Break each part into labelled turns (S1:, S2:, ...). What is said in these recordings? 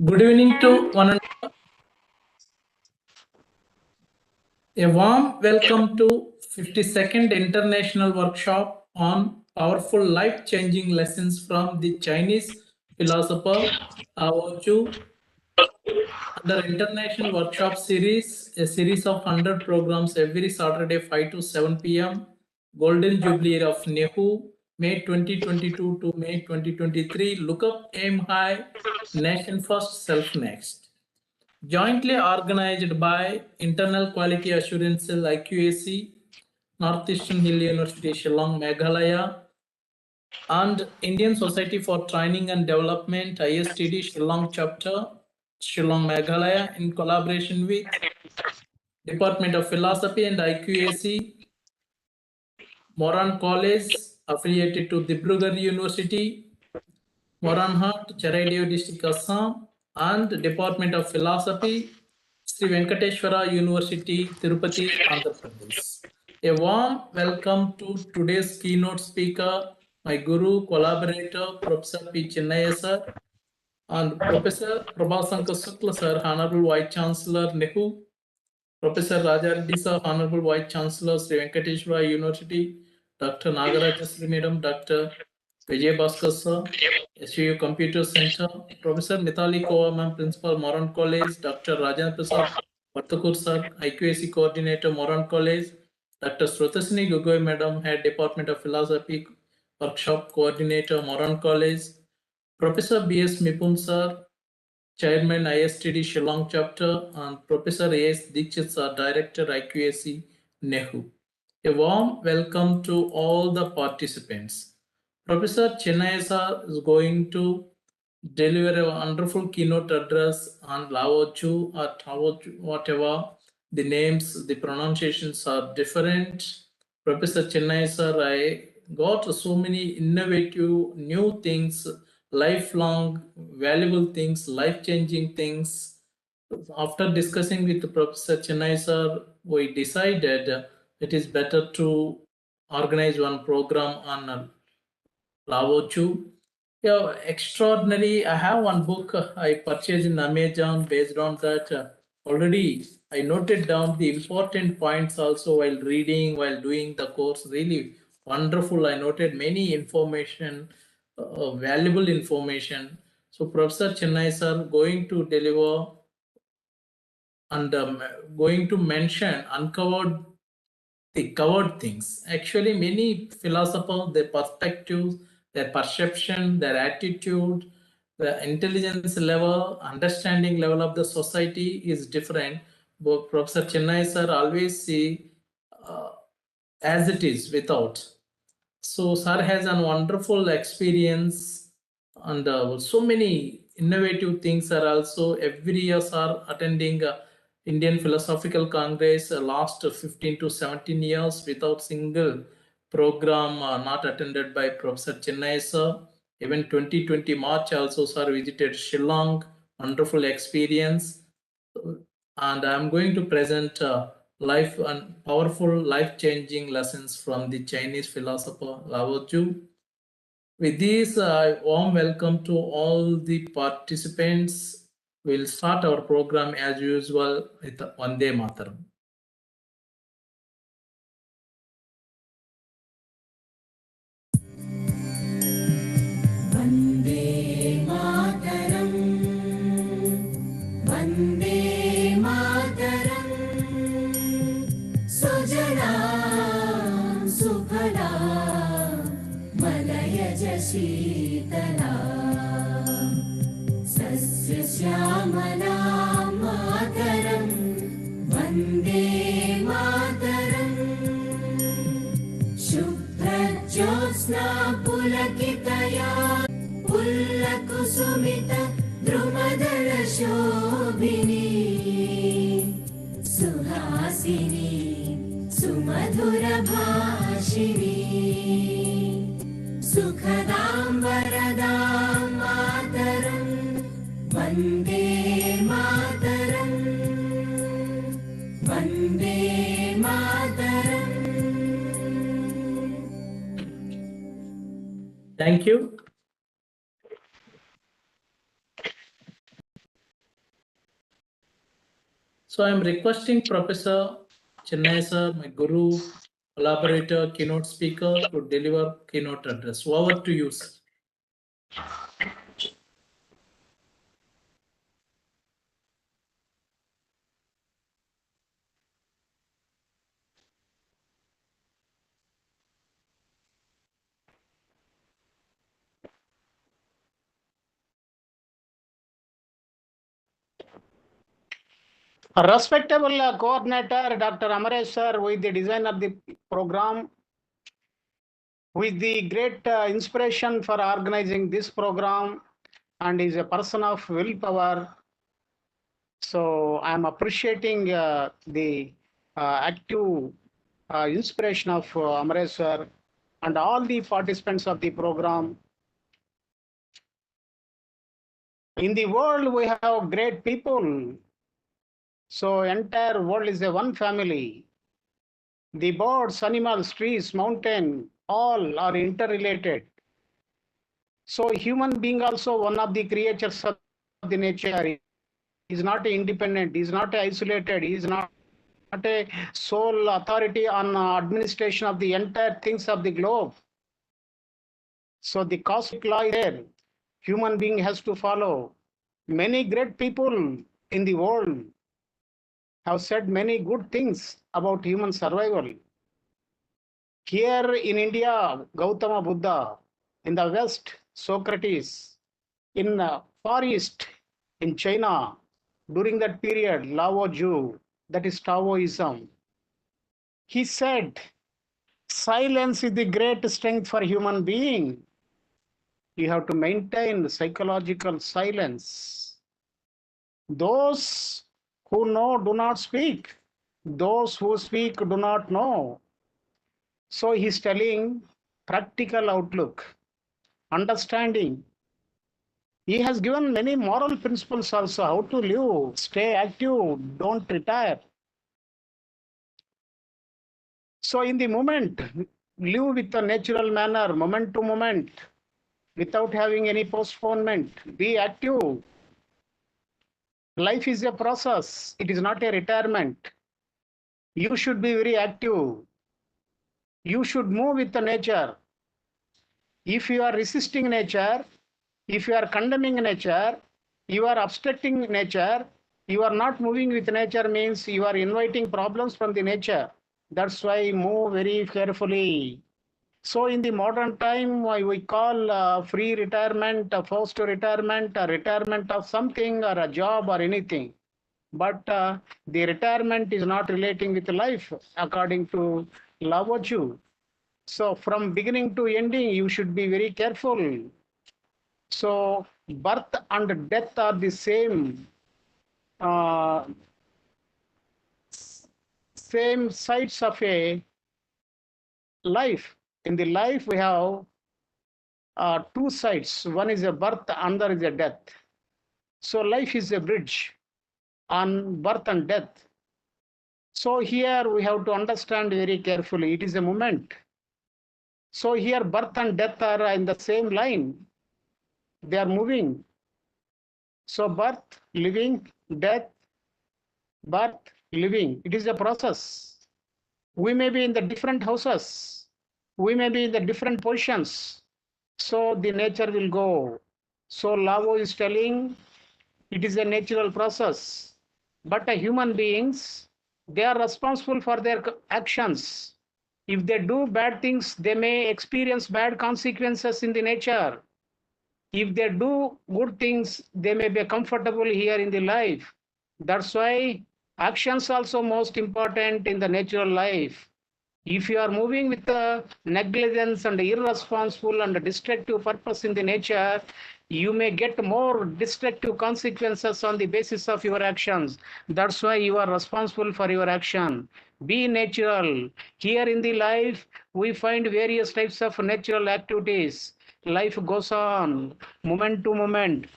S1: Good evening to one and a warm welcome to 52nd International Workshop on Powerful Life-Changing Lessons from the Chinese Philosopher Lao Tzu under International Workshop Series, a series of 100 programs every Saturday 5 to 7 p.m. Golden Jubilee of NEHU, May 2022 to May 2023. Look up, aim high, nation first, self next. Jointly organized by Internal Quality Assurance Cell IQAC, Northeastern Hill University, Shillong, Meghalaya, and Indian Society for Training and Development, ISTD, Shillong Chapter, Shillong, Meghalaya, in collaboration with Department of Philosophy and IQAC, MORAN College, affiliated to Dibrugarh University, MORANHAT, Charaideo District, Assam, and Department of Philosophy, Sri Venkateswara University, Tirupati, Andhra Pradesh. A warm welcome to today's keynote speaker, my guru, collaborator, Professor P. Chennaiah sir, and Professor Prabhasankar Sukla sir, Honorable Vice Chancellor NEHU, Professor Raja Reddy sir, Honorable Vice Chancellor, Sri Venkateswara University, Dr. Nagarajasri Madam, Dr. Vijay Bhaskar sir, SU Computer Center, Professor Mithali Koa ma'am, Principal, Moran College, Dr. Rajan Prasad Vartakur sir, IQAC Coordinator, Moran College, Dr. Srutasini Gugoi madam, Head Department of Philosophy, Workshop Coordinator, Moran College, Professor B.S. Mipun sir, Chairman ISTD Shillong Chapter, and Professor A.S. Dikshit sir, Director IQAC NEHU. A warm welcome to all the participants. Professor Chennaiah sir is going to deliver a wonderful keynote address on Lao Tzu or Tao Tzu, whatever the names, the pronunciations are different. Professor Chennaiah sir, I got so many innovative new things, lifelong valuable things, life-changing things. After discussing with Professor Chennaiah sir, we decided it is better to organize one program on Lao Tzu. Yeah, extraordinary. I have one book I purchased in Amazon. Based on that, already I noted down the important points also while reading, while doing the course. Really wonderful. I noted many information, valuable information. So Professor Chennai sir going to deliver and going to mention uncovered the covered things. Actually, many philosophers, their perspectives, their perception, their attitude, the intelligence level, understanding level of the society is different. But Professor Chennai sir always see uh, as it is without. So sir has a wonderful experience and so many innovative things are also every year sir attending Indian Philosophical Congress last 15 to 17 years without single program not attended by Professor Chennai sir. Even 2020 March also sir visited Shillong, wonderful experience. And I'm going to present life and powerful life-changing lessons from the Chinese philosopher Lao Tzu. With this, warm welcome to all the participants. We'll start our program as usual with Vande Mataram.
S2: Vande Mataram, Vande Mataram, Sujalam Sukhalam, Malayaj Sheetalam, Sasya Syamalam Mataram, Vande Mataram, Shubhrajyosna Pulakitaya, Pullakusumita Drumadala Shobhini, Suhasini Sumadhura Bhashini, Sukhadam Varadam Mataram, Vande Mataram, Vande Mataram.
S1: Thank you. So I'm requesting Professor Chennai sir, my guru, collaborator, keynote speaker, to deliver keynote address. Over to you, sir.
S3: Respectable coordinator, Dr. Amaresh sir, with the design of the program, with the great inspiration for organizing this program, and is a person of willpower. So I'm appreciating the active inspiration of Amaresh sir and all the participants of the program. In the world, we have great people. So entire world is a one family. The birds, animals, trees, mountain, all are interrelated. So human being also one of the creatures of the nature. He is not independent, he is not isolated, he is not a sole authority on administration of the entire things of the globe. So the cosmic law is there. Human being has to follow. Many great people in the world have said many good things about human survival. Here in India, Gautama Buddha. In the West, Socrates. In the Far East, in China, during that period, Lao Tzu, that is Taoism. He said, silence is the great strength for human being. You have to maintain psychological silence. Those who know do not speak. Those who speak do not know. So he's telling practical outlook, understanding. He has given many moral principles also, how to live, stay active, don't retire. So in the moment, live with a natural manner, moment to moment, without having any postponement. Be active. Life is a process. It is not a retirement. You should be very active. You should move with the nature. If you are resisting nature, if you are condemning nature, you are obstructing nature, you are not moving with nature means you are inviting problems from the nature. That's why move very carefully. So in the modern time, we call free retirement, forced retirement, a retirement of something or a job or anything. But the retirement is not relating with life according to Lao Tzu. So from beginning to ending, you should be very careful. So birth and death are the same same sides of a life. In the life, we have two sides. One is a birth, another is a death. So life is a bridge on birth and death. So here we have to understand very carefully. It is a moment. So here birth and death are in the same line. They are moving. So birth, living, death, birth, living. It is a process. We may be in the different houses. We may be in the different positions. So the nature will go. So Lao is telling it is a natural process. But human beings, they are responsible for their actions. If they do bad things, they may experience bad consequences in the nature. If they do good things, they may be comfortable here in the life. That's why actions also most important in the natural life. If you are moving with negligence and irresponsible and destructive purpose in the nature, you may get more destructive consequences on the basis of your actions. That's why you are responsible for your action. Be natural. Here in the life, we find various types of natural activities. Life goes on, moment to moment.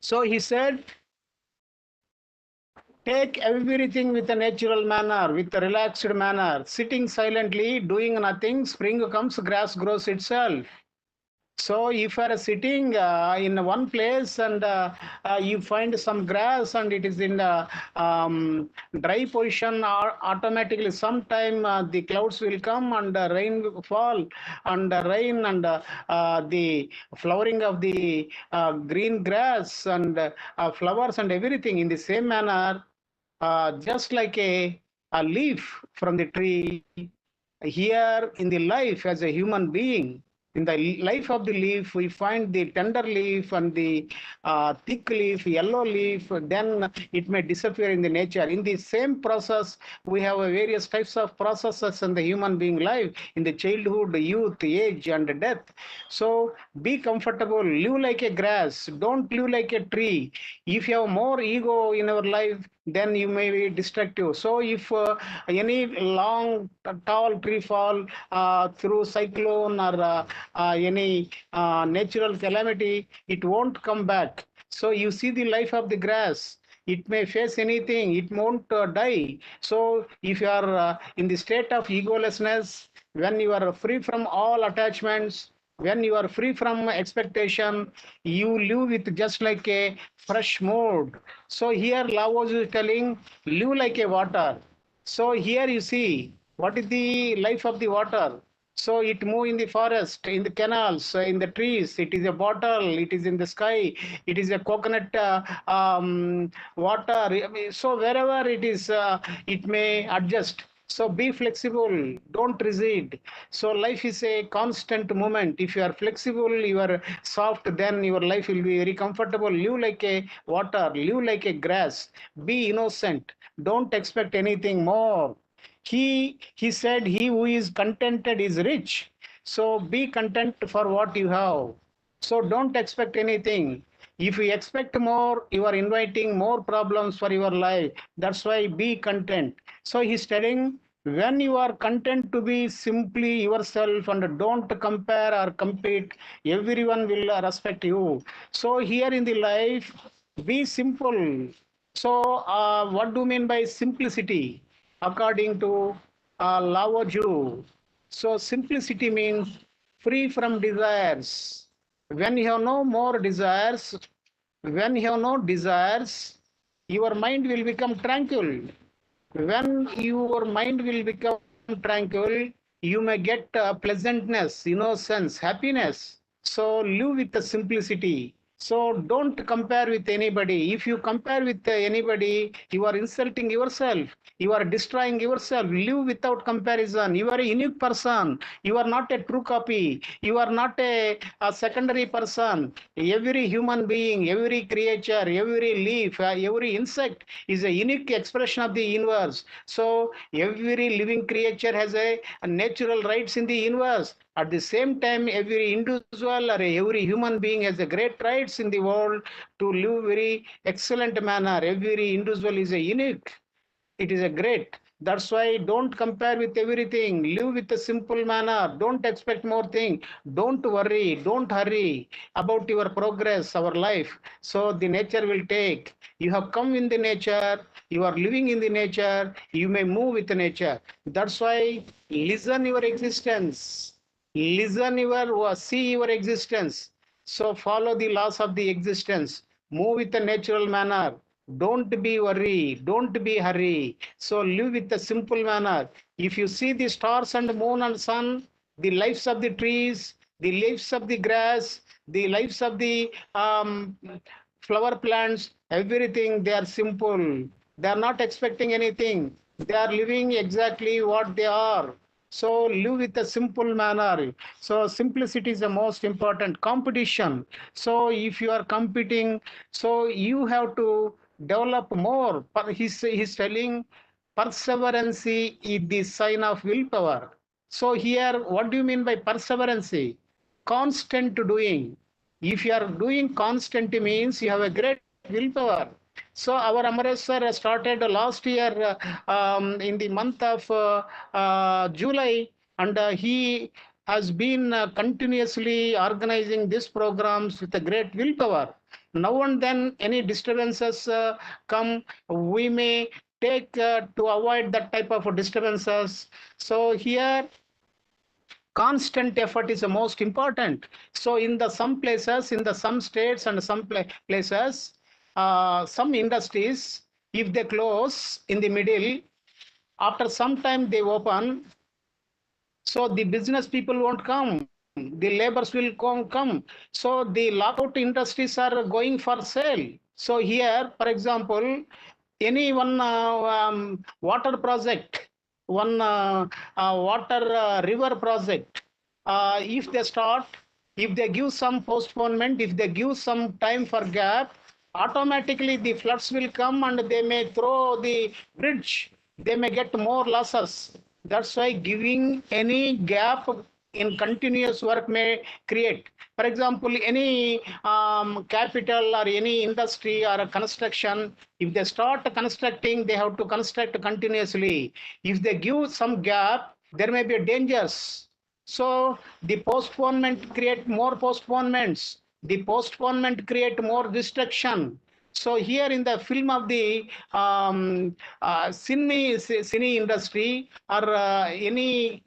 S3: So he said, take everything with a natural manner, with a relaxed manner, sitting silently, doing nothing. Spring comes, grass grows itself. So if you are sitting in one place and you find some grass and it is in dry position, automatically sometime the clouds will come and rain will fall, and rain and the flowering of the green grass and flowers and everything in the same manner, just like a leaf from the tree. Here in the life as a human being, in the life of the leaf, we find the tender leaf and the thick leaf, yellow leaf, then it may disappear in the nature. In the same process, we have various types of processes in the human being life, in the childhood, youth, age, and death. So be comfortable, live like a grass, don't live like a tree. If you have more ego in our life, then you may be destructive. So if any long, tall tree fall through cyclone or any natural calamity, it won't come back. So you see the life of the grass. It may face anything, it won't die. So if you are in the state of egolessness, when you are free from all attachments, when you are free from expectation, you live with just like a fresh mood. So here Lao Tzu is telling, live like a water. So here you see, what is the life of the water? So it move in the forest, in the canals, in the trees. It is a bottle. It is in the sky. It is a coconut water. I mean, so wherever it is, it may adjust. So be flexible. Don't rigid. So life is a constant movement. If you are flexible, you are soft, then your life will be very comfortable. Live like a water. Live like a grass. Be innocent. Don't expect anything more. He said, he who is contented is rich. So be content for what you have. So don't expect anything. If you expect more, you are inviting more problems for your life. That's why be content. So he's telling, when you are content to be simply yourself and don't compare or compete, everyone will respect you. So here in the life, be simple. So what do you mean by simplicity? According to Lao Tzu. So simplicity means free from desires. When you have no more desires, when you have no desires, your mind will become tranquil. When your mind will become tranquil, you may get pleasantness, innocence, happiness. So live with the simplicity. So don't compare with anybody. If you compare with anybody, you are insulting yourself. You are destroying yourself. Live without comparison. You are a unique person. You are not a true copy. You are not a secondary person. Every human being, every creature, every leaf, every insect is a unique expression of the universe. So every living creature has a natural rights in the universe. At the same time, every individual or every human being has a great rights in the world to live very excellent manner. Every individual is a unique. It is a great. That's why don't compare with everything. Live with a simple manner. Don't expect more thing. Don't worry. Don't hurry about your progress, our life. So the nature will take. You have come in the nature. You are living in the nature. You may move with the nature. That's why listen your existence. Listen your, see your existence. So follow the laws of the existence. Move with a natural manner. Don't be worry. Don't be hurry. So live with a simple manner. If you see the stars and moon and sun, the lives of the trees, the leaves of the grass, the lives of the flower plants, everything, they are simple. They are not expecting anything. They are living exactly what they are. So live with a simple manner. So simplicity is the most important. Competition. So if you are competing, so you have to develop more. He's telling perseverance is the sign of willpower. So here, what do you mean by perseverance? Constant doing. If you are doing constant means you have a great willpower. So our Amareswar started last year in the month of July, and he has been continuously organizing these programs with a great willpower. Now and then any disturbances come, we may take to avoid that type of disturbances. So here constant effort is the most important. So in the some places, in the some states and some places, some industries, if they close in the middle, after some time they open, so the business people won't come, the laborers will come. So the lockout industries are going for sale. So here, for example, any one water project, one water river project, if they start, if they give some postponement, if they give some time for gap, automatically the floods will come and they may throw the bridge, they may get more losses. That's why giving any gap in continuous work may create. For example, any capital or any industry or a construction, if they start constructing, they have to construct continuously. If they give some gap, there may be dangers. So the postponement create more postponements. The postponement create more destruction. So here in the film of the cine industry or any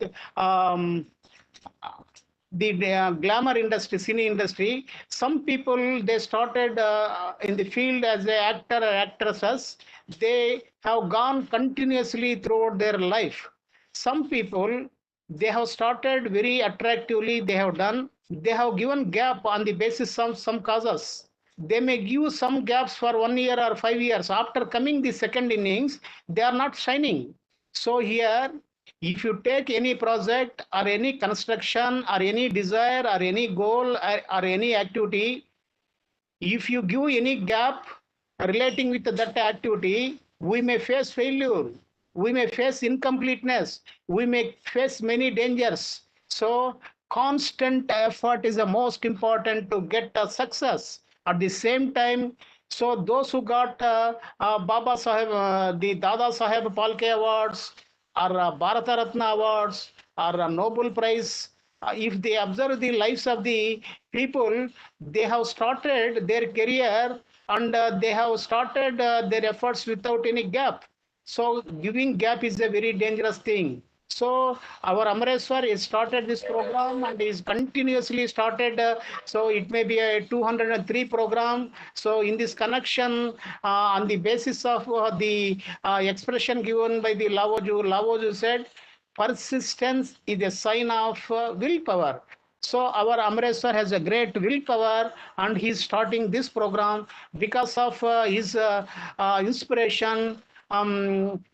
S3: the glamour industry, cine industry, some people they started in the field as a actor or actresses. They have gone continuously throughout their life. Some people they have started very attractively. They have done. They have given gap on the basis of some causes. They may give some gaps for 1 year or 5 years. After coming the second innings, they are not shining. So here, if you take any project or any construction or any desire or any goal or any activity, if you give any gap relating with that activity, we may face failure, we may face incompleteness, we may face many dangers. So constant effort is the most important to get a success. At the same time, so those who got Baba Saheb, the Dada Saheb Palke Awards or Bharata Ratna Awards or a Nobel Prize, if they observe the lives of the people, they have started their career and they have started their efforts without any gap. So giving gap is a very dangerous thing. So our Amreshwar has started this program and is continuously started. So it may be a 203 program. So in this connection, on the basis of the expression given by the Lao Tzu said, persistence is a sign of willpower. So our Amreshwar has a great willpower and he is starting this program because of his inspiration.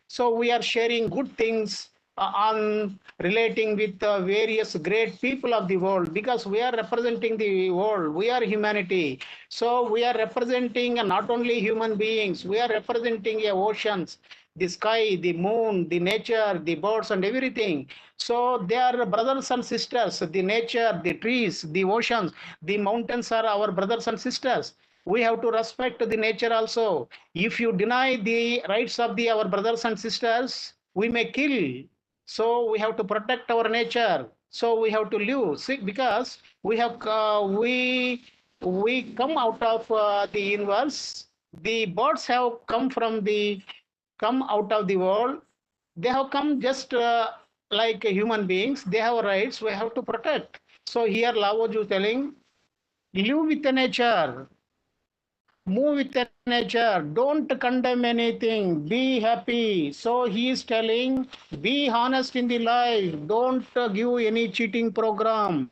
S3: So we are sharing good things on relating with various great people of the world, because we are representing the world, we are humanity. So we are representing not only human beings, we are representing oceans, the sky, the moon, the nature, the birds and everything. So they are brothers and sisters, the nature, the trees, the oceans, the mountains are our brothers and sisters. We have to respect the nature also. If you deny the rights of our brothers and sisters, we may kill. So we have to protect our nature. So we have to live. See, because we have we come out of the universe. The birds have come out of the world. They have come just like human beings. They have rights. We have to protect. So here Lao Tzu telling, live with the nature. Move with the nature, don't condemn anything, be happy. So he is telling, be honest in the life, don't give any cheating program.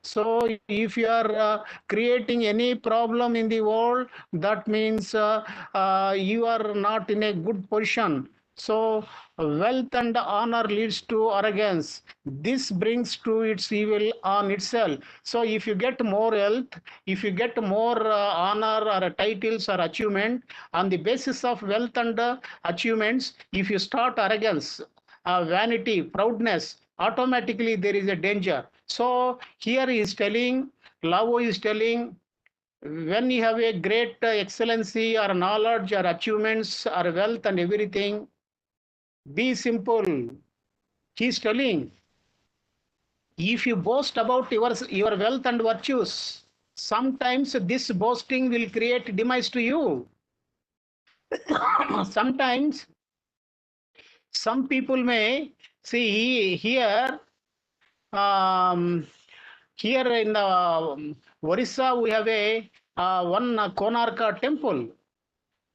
S3: So if you are creating any problem in the world, that means you are not in a good position. So wealth and honor leads to arrogance. This brings to its evil on itself. So if you get more wealth, if you get more honor or titles or achievement, on the basis of wealth and achievements, if you start arrogance, vanity, proudness, automatically there is a danger. So here he is telling, Lao is telling, when you have a great excellency or knowledge or achievements or wealth and everything, be simple. He is telling, if you boast about your wealth and virtues, sometimes this boasting will create demise to you. Sometimes some people may see here Here in the Orissa, we have a one Konarka temple.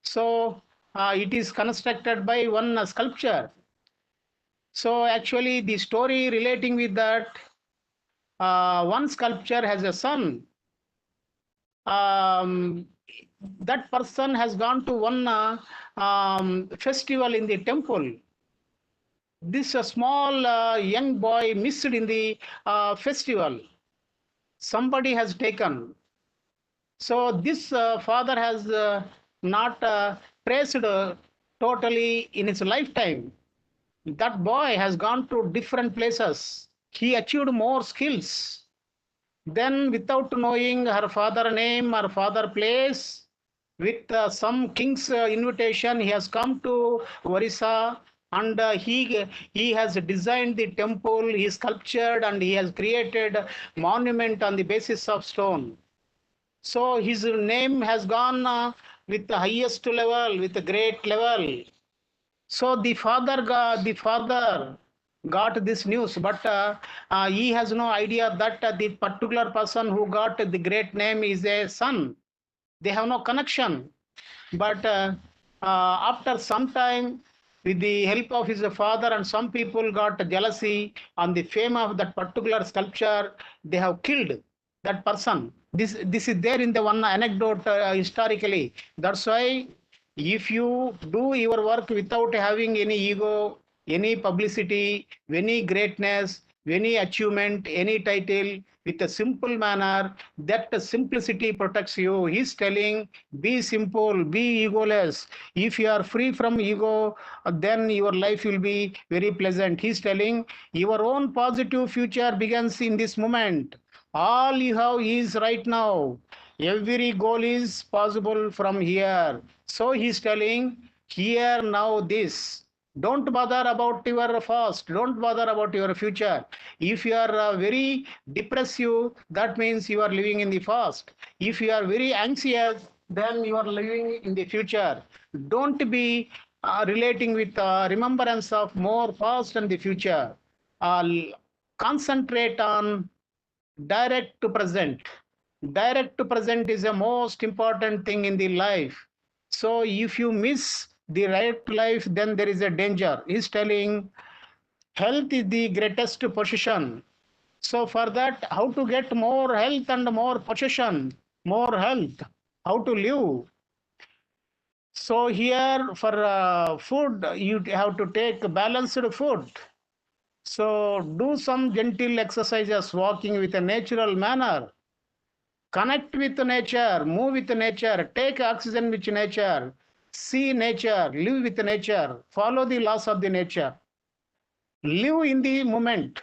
S3: So it is constructed by one sculpture. So actually, the story relating with that, one sculpture has a son. That person has gone to one festival in the temple. This small young boy missed in the festival. Somebody has taken. So this father has not traced totally in his lifetime. That boy has gone to different places. He achieved more skills. Then, without knowing her father name, her father place, with some king's invitation, he has come to Orissa, and he has designed the temple, he sculptured, and he has created a monument on the basis of stone. So his name has gone with the highest level, with a great level. So the father got this news, but he has no idea that the particular person who got the great name is a son. They have no connection. But after some time, with the help of his father, and some people got jealousy on the fame of that particular sculpture, they have killed that person. This is there in the one anecdote historically. That's why if you do your work without having any ego, any publicity, any greatness, any achievement, any title, with a simple manner, that simplicity protects you. He's telling, be simple, be egoless. If you are free from ego, then your life will be very pleasant. He's telling, your own positive future begins in this moment. All you have is right now. Every goal is possible from here. So he's telling, here now this. Don't bother about your past. Don't bother about your future. If you are very depressive, that means you are living in the past. If you are very anxious, then you are living in the future. Don't be relating with remembrance of more past and the future. Concentrate on direct to present. Direct to present is the most important thing in the life. So if you miss the right life, then there is a danger. He's telling, health is the greatest possession. So for that, how to get more health and more possession, more health, how to live. So here for food, you have to take balanced food. So do some gentle exercises, walking with a natural manner. Connect with nature, move with nature, take oxygen with nature, see nature, live with nature, follow the laws of the nature, live in the moment.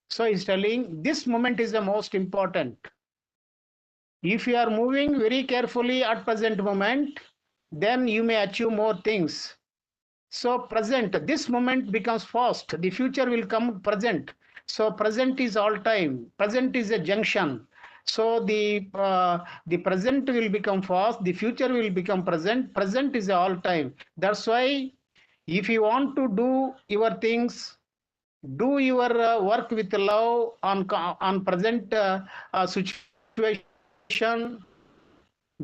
S3: So he's telling, this moment is the most important. If you are moving very carefully at present moment, then you may achieve more things. So present, this moment becomes fast. The future will come present. So present is all time. Present is a junction. So the present will become fast. The future will become present. Present is all time. That's why if you want to do your things, do your work with love on present situation.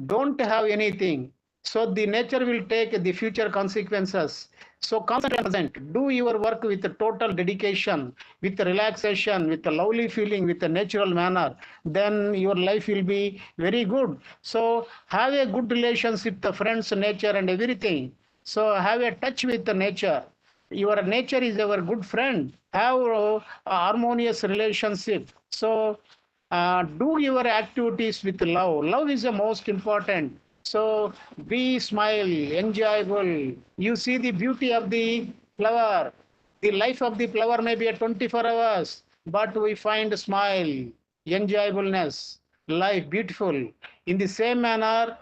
S3: Don't have anything. So the nature will take the future consequences. So concentrate on present. Do your work with a total dedication, with relaxation, with a lovely feeling, with a natural manner. Then your life will be very good. So have a good relationship with the friends, nature, and everything. So have a touch with the nature. Your nature is our good friend. Have a harmonious relationship. So do your activities with love. Love is the most important. So be smile, enjoyable. You see the beauty of the flower. The life of the flower may be at 24 hours, but we find smile, enjoyableness, life beautiful. In the same manner,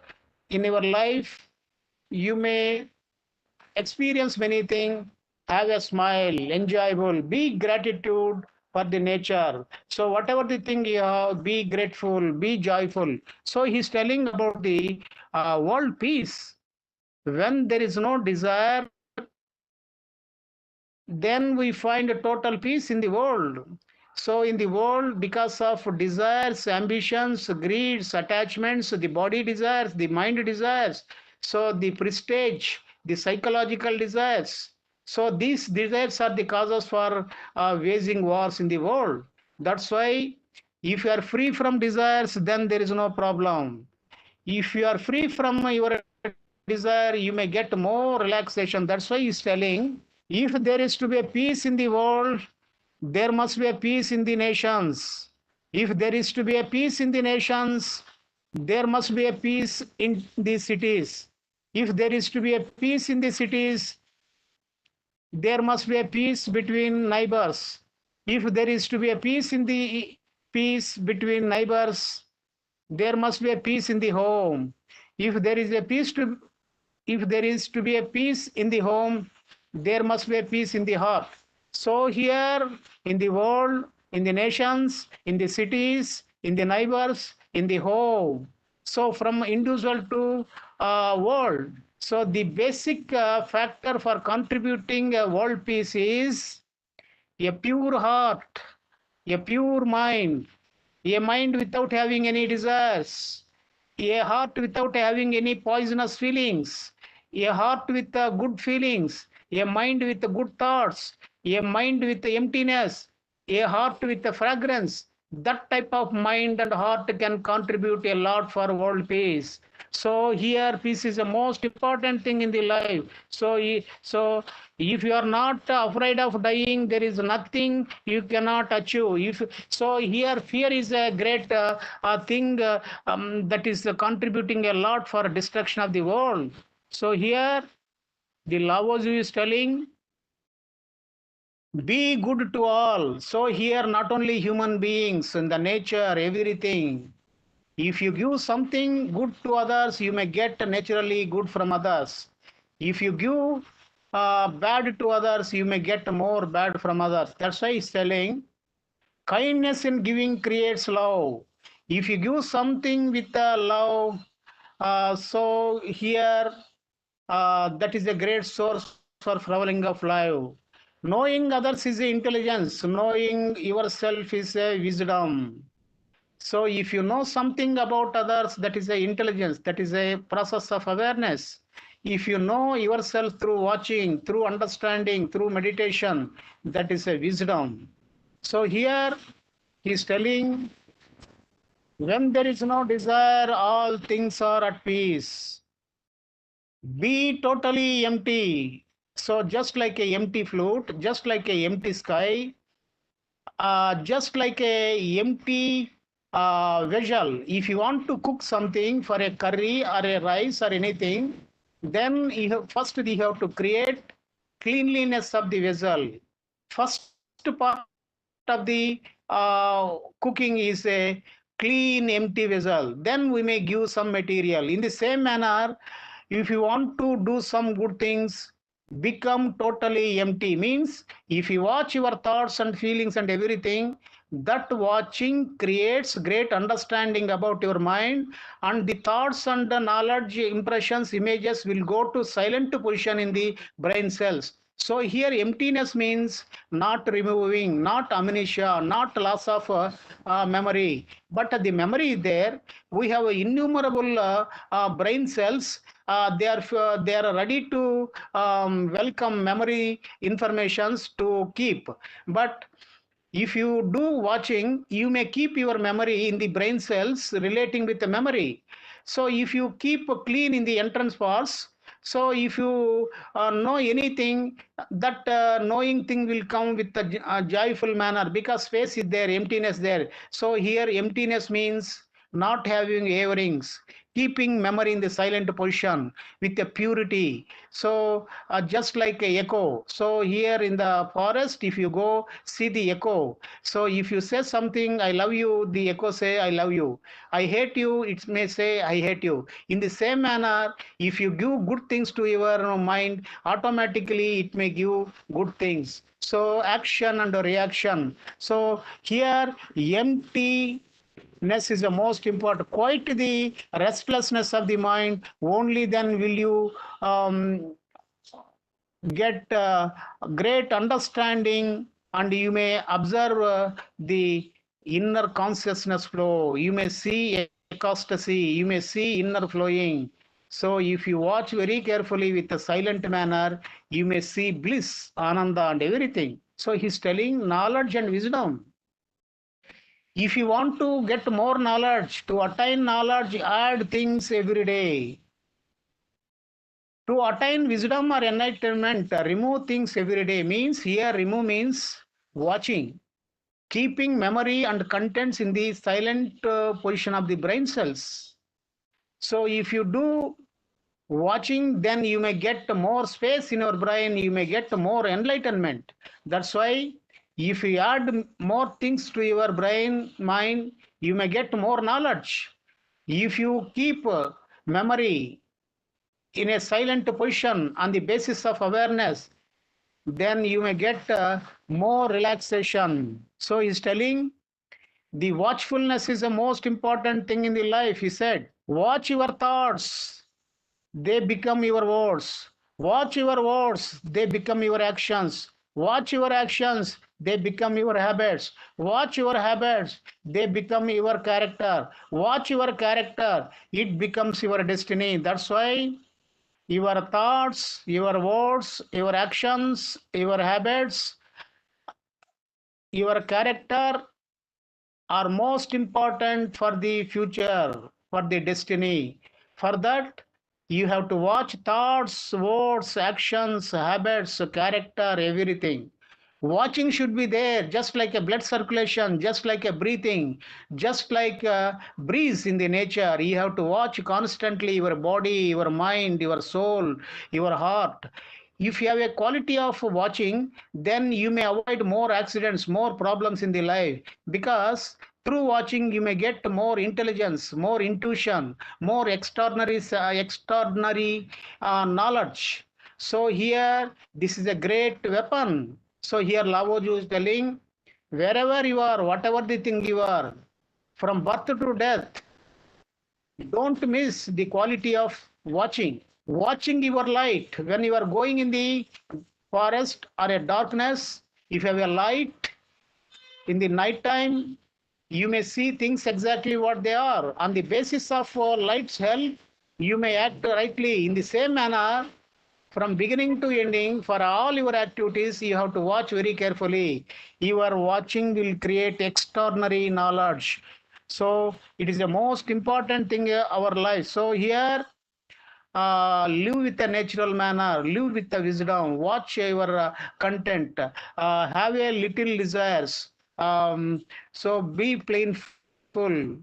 S3: in your life, you may experience many things, have a smile, enjoyable, be gratitude for the nature. So whatever the thing you have, be grateful, be joyful. So he's telling about the world peace. When there is no desire, then we find a total peace in the world. So in the world, because of desires, ambitions, greeds, attachments, the body desires, the mind desires, so the prestige, the psychological desires. So these desires are the causes for waging wars in the world. That's why if you are free from desires, then there is no problem. If you are free from your desire, you may get more relaxation. That's why he's telling, if there is to be a peace in the world, there must be a peace in the nations. If there is to be a peace in the nations, there must be a peace in the cities. If there is to be a peace in the cities, there must be a peace between neighbors. If there is to be a peace in the peace between neighbors, there must be a peace in the home. If there is a peace to if there is to be a peace in the home, there must be a peace in the heart. So here in the world, in the nations, in the cities, in the neighbors, in the home. So from individual to world. So the basic factor for contributing a world peace is a pure heart, a pure mind, a mind without having any desires, a heart without having any poisonous feelings, a heart with good feelings, a mind with good thoughts, a mind with emptiness, a heart with fragrance. That type of mind and heart can contribute a lot for world peace. So here peace is the most important thing in the life. So if you are not afraid of dying, there is nothing you cannot achieve. So here fear is a great thing that is contributing a lot for destruction of the world. So here the Lao Tzu is telling, be good to all. So here not only human beings and the nature, everything. If you give something good to others, you may get naturally good from others. If you give bad to others, you may get more bad from others. That's why he's telling, kindness in giving creates love. If you give something with love, so here that is a great source for flowering of life. Knowing others is intelligence. Knowing yourself is a wisdom. So if you know something about others, that is a intelligence, that is a process of awareness. If you know yourself through watching, through understanding, through meditation, that is a wisdom. So here he is telling, when there is no desire, all things are at peace. Be totally empty. So just like a empty flute, just like a empty sky, just like a empty vessel. If you want to cook something for a curry or a rice or anything, then first you have to create cleanliness of the vessel. First part of the cooking is a clean empty vessel. Then we may give some material. In the same manner, if you want to do some good things, become totally empty. Means if you watch your thoughts and feelings and everything, that watching creates great understanding about your mind, and the thoughts and the knowledge, impressions, images will go to silent position in the brain cells. So here emptiness means not removing, not amnesia, not loss of memory, but the memory is there. We have innumerable brain cells. They are ready to welcome memory informations to keep. But if you do watching, you may keep your memory in the brain cells relating with the memory. So if you keep clean in the entrance parts, so if you know anything, that knowing thing will come with a joyful manner, because space is there, emptiness there. So here emptiness means not having averings, keeping memory in the silent position with a purity. So just like a echo. So here in the forest, if you go see the echo, so if you say something, I love you, the echo say, I love you. I hate you, it may say, I hate you. In the same manner, if you give good things to your mind, automatically it may give good things. So action and reaction. So here empty is the most important. Quite the restlessness of the mind, only then will you get great understanding and you may observe the inner consciousness flow. You may see ecstasy, you may see inner flowing. So if you watch very carefully with a silent manner, you may see bliss, ananda, and everything. So he's telling knowledge and wisdom. If you want to get more knowledge, to attain knowledge, add things every day. To attain wisdom or enlightenment, remove things every day means here remove means watching, keeping memory and contents in the silent position of the brain cells. So if you do watching, then you may get more space in your brain, you may get more enlightenment. That's why if you add more things to your brain, mind, you may get more knowledge. If you keep memory in a silent position on the basis of awareness, then you may get more relaxation. So he's telling the watchfulness is the most important thing in the life. He said, watch your thoughts, they become your words. Watch your words, they become your actions. Watch your actions, they become your habits. Watch your habits, they become your character. Watch your character, it becomes your destiny. That's why your thoughts, your words, your actions, your habits, your character are most important for the future, for the destiny. For that, you have to watch thoughts, words, actions, habits, character, everything. Watching should be there, just like a blood circulation, just like a breathing, just like a breeze in the nature. You have to watch constantly your body, your mind, your soul, your heart. If you have a quality of watching, then you may avoid more accidents, more problems in the life, because through watching you may get more intelligence, more intuition, more extraordinary knowledge. So here this is a great weapon. So here Lao Tzu is telling, wherever you are, whatever the thing you are, from birth to death, don't miss the quality of watching. Watching your light. When you are going in the forest or a darkness, if you have a light in the night time, you may see things exactly what they are. On the basis of light's help, you may act rightly. In the same manner, from beginning to ending, for all your activities, you have to watch very carefully. Your watching will create extraordinary knowledge. So it is the most important thing in our life. So here, live with a natural manner, live with the wisdom, watch your content, have a little desires. So be plainful.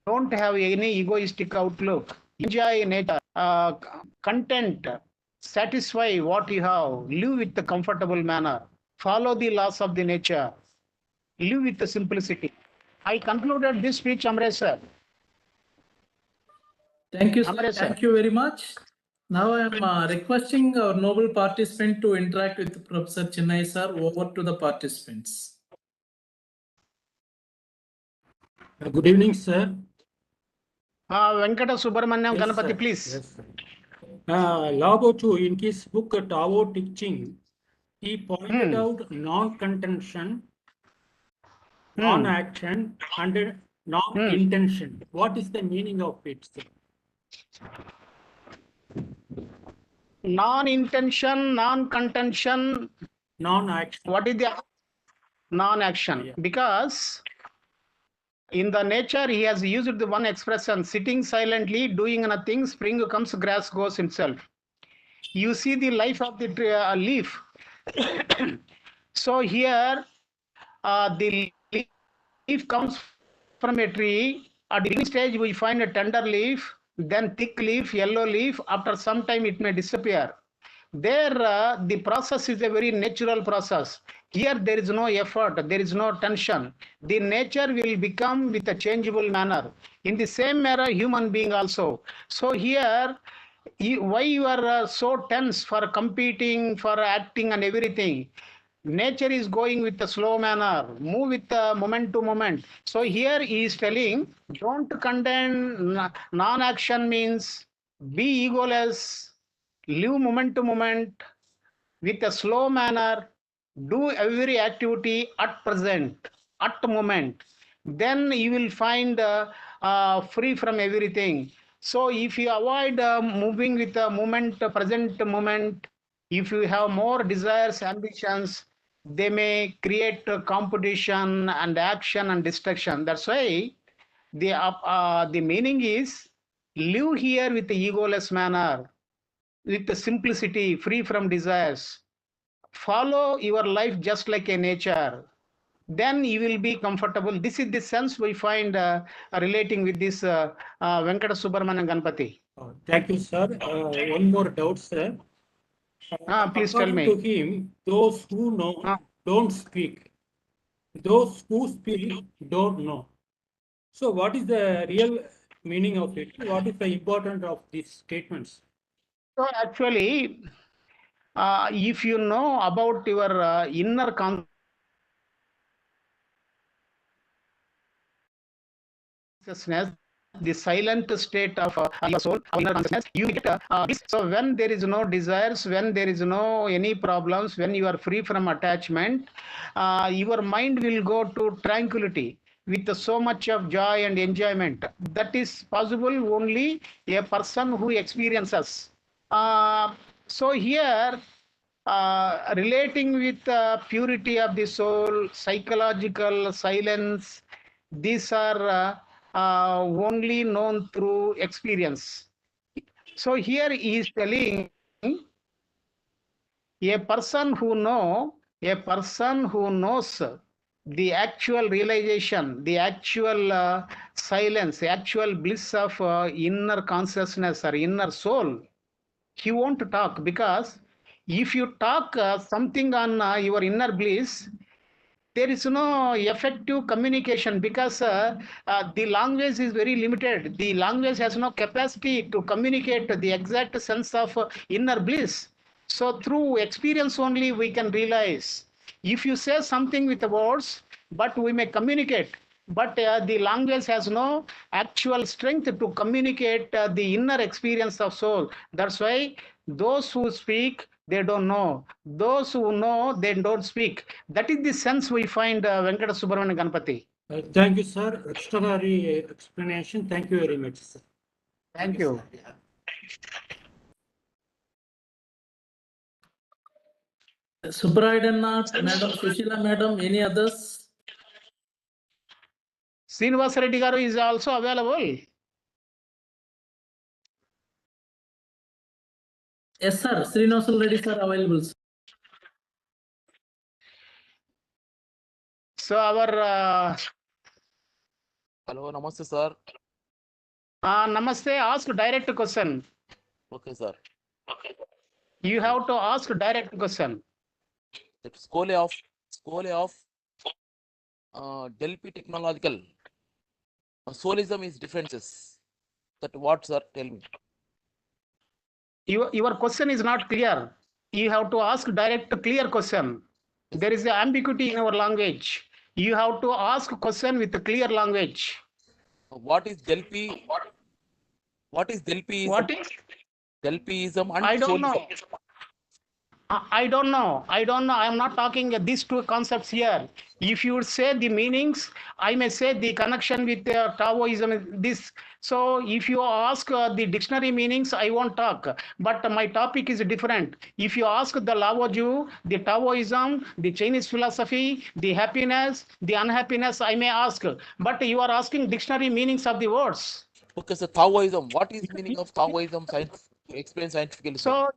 S3: Don't have any egoistic outlook. Enjoy nature, content, satisfy what you have, live with the comfortable manner, follow the laws of the nature, live with the simplicity. I concluded this speech, Amresh sir.
S1: Thank you, sir.
S3: Amresh sir.
S1: Thank you very much. Now I am requesting our noble participant to interact with Professor Chennai sir. Over to the participants.
S4: Good evening, sir.
S3: Venkata Subramanyam
S4: Yes,
S3: Ganapati,
S4: sir.
S3: please.
S4: Yes, sir. Lao Tzu, in his book Tao Te Ching, he pointed out non-contention, non-action, and non-intention. What is the meaning of it, sir?
S3: Non-intention, non-contention,
S4: Non-action.
S3: what is the non-action?
S4: Yeah.
S3: Because in the nature, he has used the one expression, sitting silently, doing nothing, spring comes, grass goes himself. You see the life of the leaf. So here, the leaf comes from a tree. At the beginning stage, we find a tender leaf, then thick leaf, yellow leaf. After some time, it may disappear. There, the process is a very natural process. Here, there is no effort, there is no tension. The nature will become with a changeable manner. In the same manner, human being also. So here, why you are so tense for competing, for acting and everything? Nature is going with a slow manner, move with moment to moment. So here he is telling, don't condemn. Non-action means be egoless, live moment to moment, with a slow manner, do every activity at present, at moment, then you will find free from everything. So if you avoid moving with the moment, present moment, if you have more desires, ambitions, they may create competition and action and destruction. That's why the meaning is live here with the egoless manner, with the simplicity, free from desires. Follow your life just like a nature. Then you will be comfortable. This is the sense we find relating with this Venkata Subramanian Ganpati.
S4: Thank you, sir. One more doubt, sir.
S3: Please tell
S4: According
S3: me.
S4: to him, those who know don't speak. Those who speak don't know. So what is the real meaning of it? What is the importance of these statements?
S3: So actually, if you know about your inner consciousness, the silent state of your soul, inner consciousness, you get bliss. So when there is no desires, when there is no any problems, when you are free from attachment, your mind will go to tranquility with so much of joy and enjoyment. That is possible only a person who experiences. So here, relating with purity of the soul, psychological silence, these are only known through experience. So here he is telling a person who knows the actual realization, the actual silence, the actual bliss of inner consciousness or inner soul, he won't talk, because if you talk something on your inner bliss, there is no effective communication, because the language is very limited. The language has no capacity to communicate the exact sense of inner bliss. So through experience only we can realize. If you say something with the words, but we may communicate, but the language has no actual strength to communicate the inner experience of soul. That's why those who speak, they don't know. Those who know, they don't speak. That is the sense we find Venkata Subramanian Ganpati.
S4: Thank you, sir. Extraordinary explanation. Thank you very much, sir.
S3: Thank you.
S1: Subrayanath, Madam Sushila, Madam, any others?
S3: Srinivasa Reddy Garu is also available.
S1: Yes, sir. Srinivasa Reddy, sir, available. Sir.
S3: So our
S5: Hello, namaste, sir.
S3: namaste, ask direct question.
S5: Okay, sir.
S3: You have to ask direct question.
S5: The school of Delphi technological soulism is differences. That what, sir? Tell me.
S3: Your question is not clear. You have to ask direct clear question. There is ambiguity in our language. You have to ask question with a clear language.
S5: What is Delphi? What is Delphiism?
S3: What is?
S5: Delphiism and
S3: I don't know.
S5: soulism.
S3: I don't know. I don't know. I am not talking these two concepts here. If you say the meanings, I may say the connection with Taoism is this. So if you ask the dictionary meanings, I won't talk. But my topic is different. If you ask the Lao Tzu, the Taoism, the Chinese philosophy, the happiness, the unhappiness, I may ask. But you are asking dictionary meanings of the words.
S5: Okay, so Taoism. What is meaning of Taoism? Science explain scientifically.
S3: So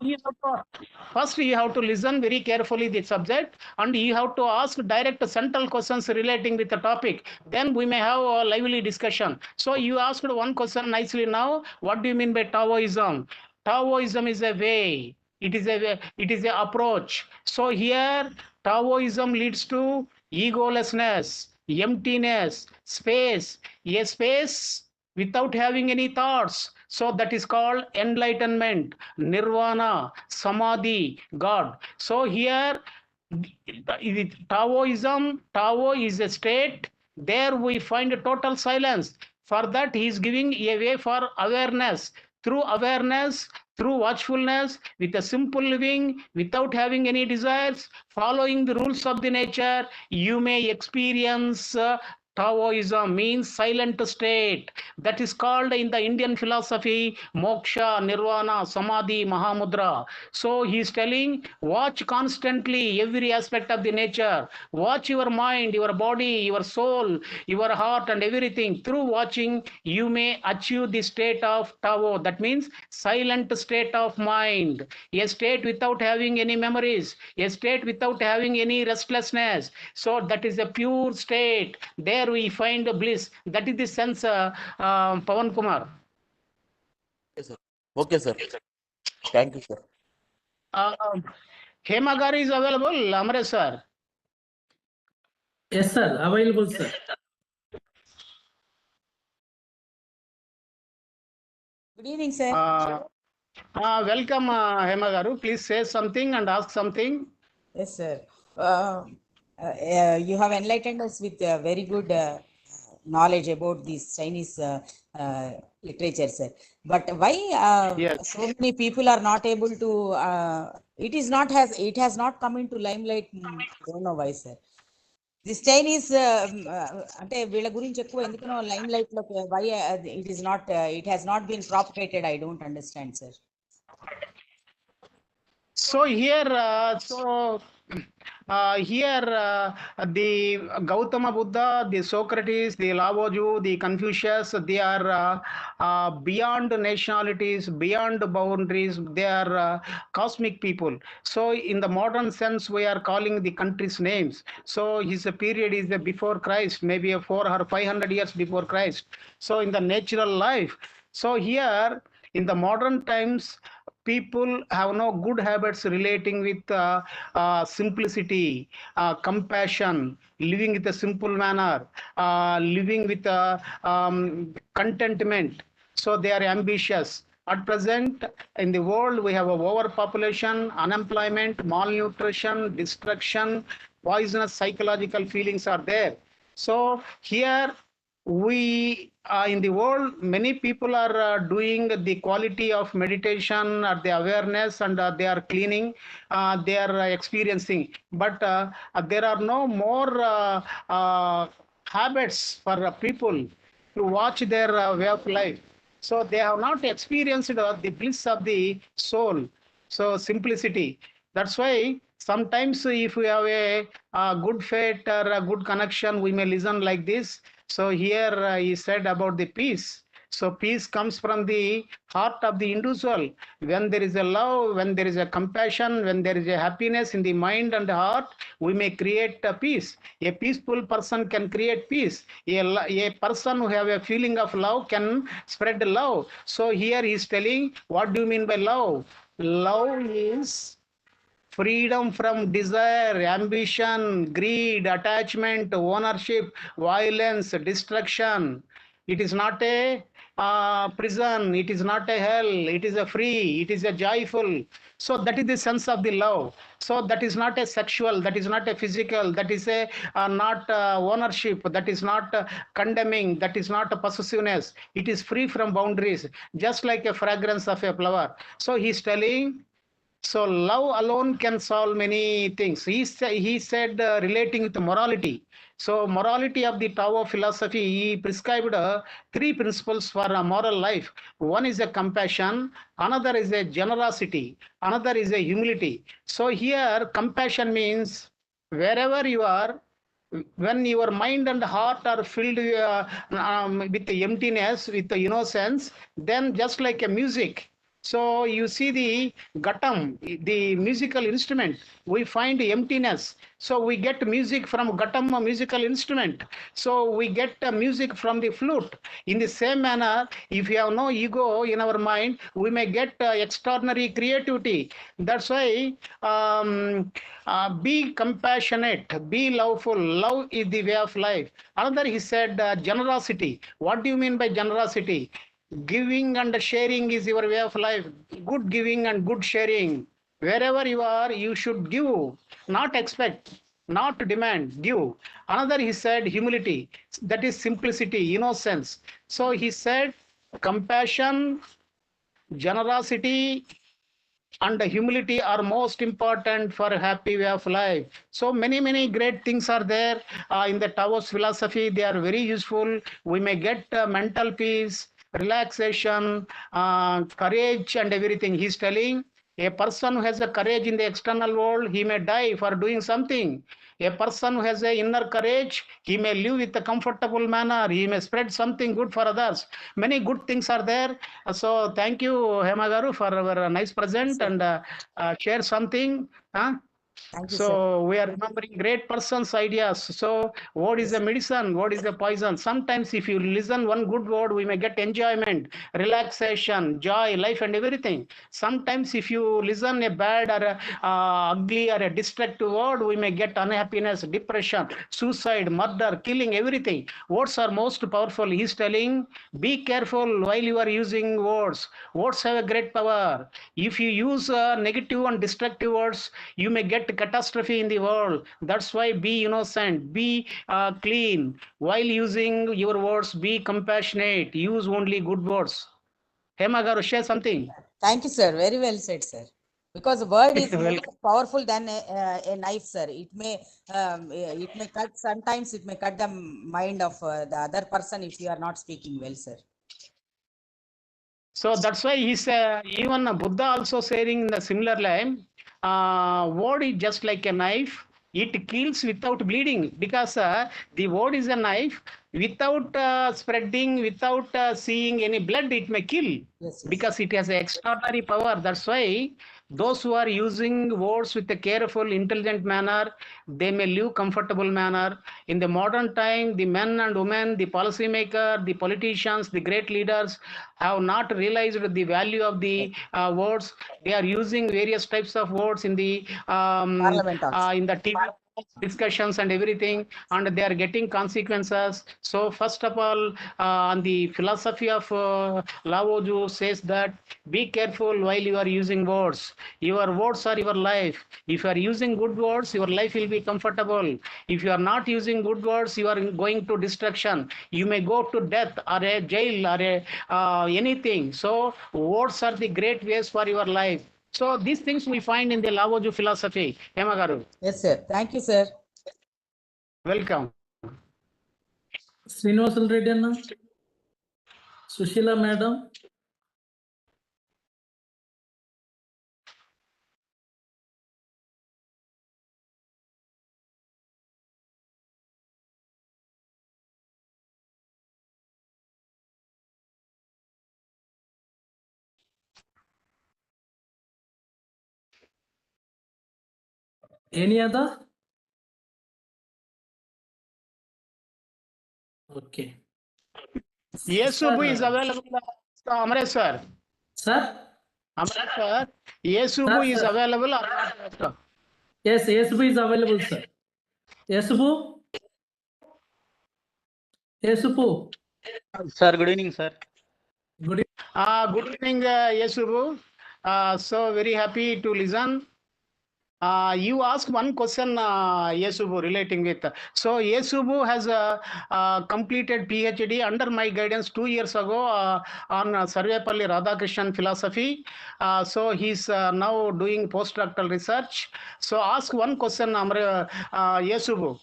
S3: first you have to listen very carefully the subject, and you have to ask direct central questions relating with the topic. Then we may have a lively discussion. So you asked one question nicely now. What do you mean by Taoism? Taoism is a way. It is a approach. So here Taoism leads to egolessness, emptiness, space. A space without having any thoughts. So that is called enlightenment, nirvana, samadhi, God. So here, Taoism, Tao is a state. There we find total silence. For that, he is giving a way for awareness. Through awareness, through watchfulness, with a simple living, without having any desires, following the rules of the nature, you may experience Taoism, means silent state. That is called in the Indian philosophy moksha, nirvana, samadhi, mahamudra. So he is telling, watch constantly every aspect of the nature. Watch your mind, your body, your soul, your heart, and everything. Through watching, you may achieve the state of Tao. That means silent state of mind, a state without having any memories, a state without having any restlessness. So that is a pure state. There we find the bliss. That is the sense, Pawan Kumar.
S5: Okay, sir. Okay, sir. Thank you, sir.
S3: Hemagari is available, Amre sir.
S1: Yes, sir. Available, sir.
S6: Good evening, sir.
S3: Welcome, Hemagaru. Please say something and ask something.
S6: Yes, sir. You have enlightened us with very good knowledge about this Chinese literature, sir. But why
S3: Yes.
S6: so many people are not able to? It has not come into limelight. I don't know why, sir. This Chinese అంటే వీళ్ళ గురించి ఎక్కువ ఎందుకనో lime light లో why it has not been propagated. I don't understand, sir.
S3: So here, the Gautama Buddha, the Socrates, the Lao Tzu, the Confucius, they are beyond nationalities, beyond boundaries. They are cosmic people. So in the modern sense, we are calling the countries' names. So his period is before Christ, maybe 400 or 500 years before Christ. So in the natural life. So here, in the modern times, people have no good habits relating with simplicity, compassion, living with a simple manner, living with contentment. So they are ambitious. At present, in the world, we have a overpopulation, unemployment, malnutrition, destruction, poisonous psychological feelings are there. So here, we in the world, many people are doing the quality of meditation or the awareness, and they are cleaning, they are experiencing, but there are no more habits for people to watch their way of life. So they have not experienced the bliss of the soul. So simplicity. That's why sometimes if we have a good faith or a good connection, we may listen like this. So here he said about the peace. So peace comes from the heart of the individual. When there is a love, when there is a compassion, when there is a happiness in the mind and the heart, we may create a peace. A peaceful person can create peace. A person who have a feeling of love can spread love. So here he is telling, what do you mean by love? Love is freedom from desire, ambition, greed, attachment, ownership, violence, destruction. It is not a prison, it is not a hell, it is a free, it is a joyful. So that is the sense of the love. So that is not a sexual, that is not a physical, that is a not ownership, that is not condemning, that is not a possessiveness. It is free from boundaries, just like a fragrance of a flower. So he is telling, so love alone can solve many things. He said relating to morality. So morality of the Tao philosophy, he prescribed 3 principles for a moral life. One is a compassion, another is a generosity, another is a humility. So here compassion means wherever you are, when your mind and heart are filled with the emptiness, with the innocence, then just like a music. So you see the ghatam, the musical instrument, we find emptiness. So we get music from ghatam, a musical instrument. So we get music from the flute. In the same manner, if you have no ego in our mind, we may get extraordinary creativity. That's why be compassionate, be loveful. Love is the way of life. Another, he said, generosity. What do you mean by generosity? Giving and sharing is your way of life. Good giving and good sharing. Wherever you are, you should give, not expect, not demand, give. Another, he said, humility. That is simplicity, innocence. So he said, compassion, generosity and humility are most important for a happy way of life. So many great things are there in the Taoist philosophy. They are very useful. We may get mental peace, relaxation, courage, and everything. He's telling a person who has a courage in the external world, he may die for doing something. A person who has a inner courage, he may live with a comfortable manner. He may spread something good for others. Many good things are there. So thank you, Hemagaru, for our nice present and share something.
S6: Thank you, sir.
S3: So we are remembering great persons' ideas. So what is the medicine? What is the poison? Sometimes if you listen one good word, we may get enjoyment, relaxation, joy, life and everything. Sometimes if you listen a bad or a, ugly or a destructive word, we may get unhappiness, depression, suicide, murder, killing, everything. Words are most powerful. He's telling, be careful while you are using words. Words have a great power. If you use negative and destructive words, you may get catastrophe in the world. That's why be innocent, be clean. While using your words, be compassionate. Use only good words. Hema garu, share something.
S6: Thank you, sir. Very well said, sir. Because the word is more
S3: Welcome.
S6: powerful than a knife, sir. It may cut, sometimes it may cut the mind of the other person if you are not speaking well, sir.
S3: So that's why he's even Buddha also saying in the similar line, word is just like a knife. It kills without bleeding, because the word is a knife. Without spreading, without seeing any blood, it may kill.
S6: Yes, yes.
S3: Because it has extraordinary power. That's why those who are using words with a careful, intelligent manner, they may live comfortable manner. In the modern time, the men and women, the policymaker, the politicians, the great leaders have not realized the value of the words. They are using various types of words in the
S6: Parliament also.
S3: in the TV discussions and everything, and they are getting consequences. So first of all, on the philosophy of Lao Tzu says that be careful while you are using words. Your words are your life. If you are using good words, your life will be comfortable. If you are not using good words, you are going to destruction. You may go to death or a jail or a anything. So words are the great ways for your life. So these things we find in the Lao Tzu philosophy. Hema garu,
S6: Yes, sir. Thank you, sir.
S3: welcome.
S1: Srinivasal Reddy Anna, Sushila Madam, any other? Okay.
S3: Yesubu is
S1: Sir,
S3: available. Amresh sir.
S1: sir?
S3: Amresh sir. Yesubu
S1: Sir,
S3: is
S1: sir.
S3: available or not?
S1: Yes, SB is available, sir. Yesubu? Yesubu?
S7: Sir, good evening, sir.
S1: Good
S3: Good evening, Yesubu. So very happy to listen. You asked one question, Yesubu, relating with. So Yesubu has completed PhD under my guidance 2 years ago on Sarvepalli Radhakrishnan philosophy. So he's now doing postdoctoral research. So ask one question, Yesubu.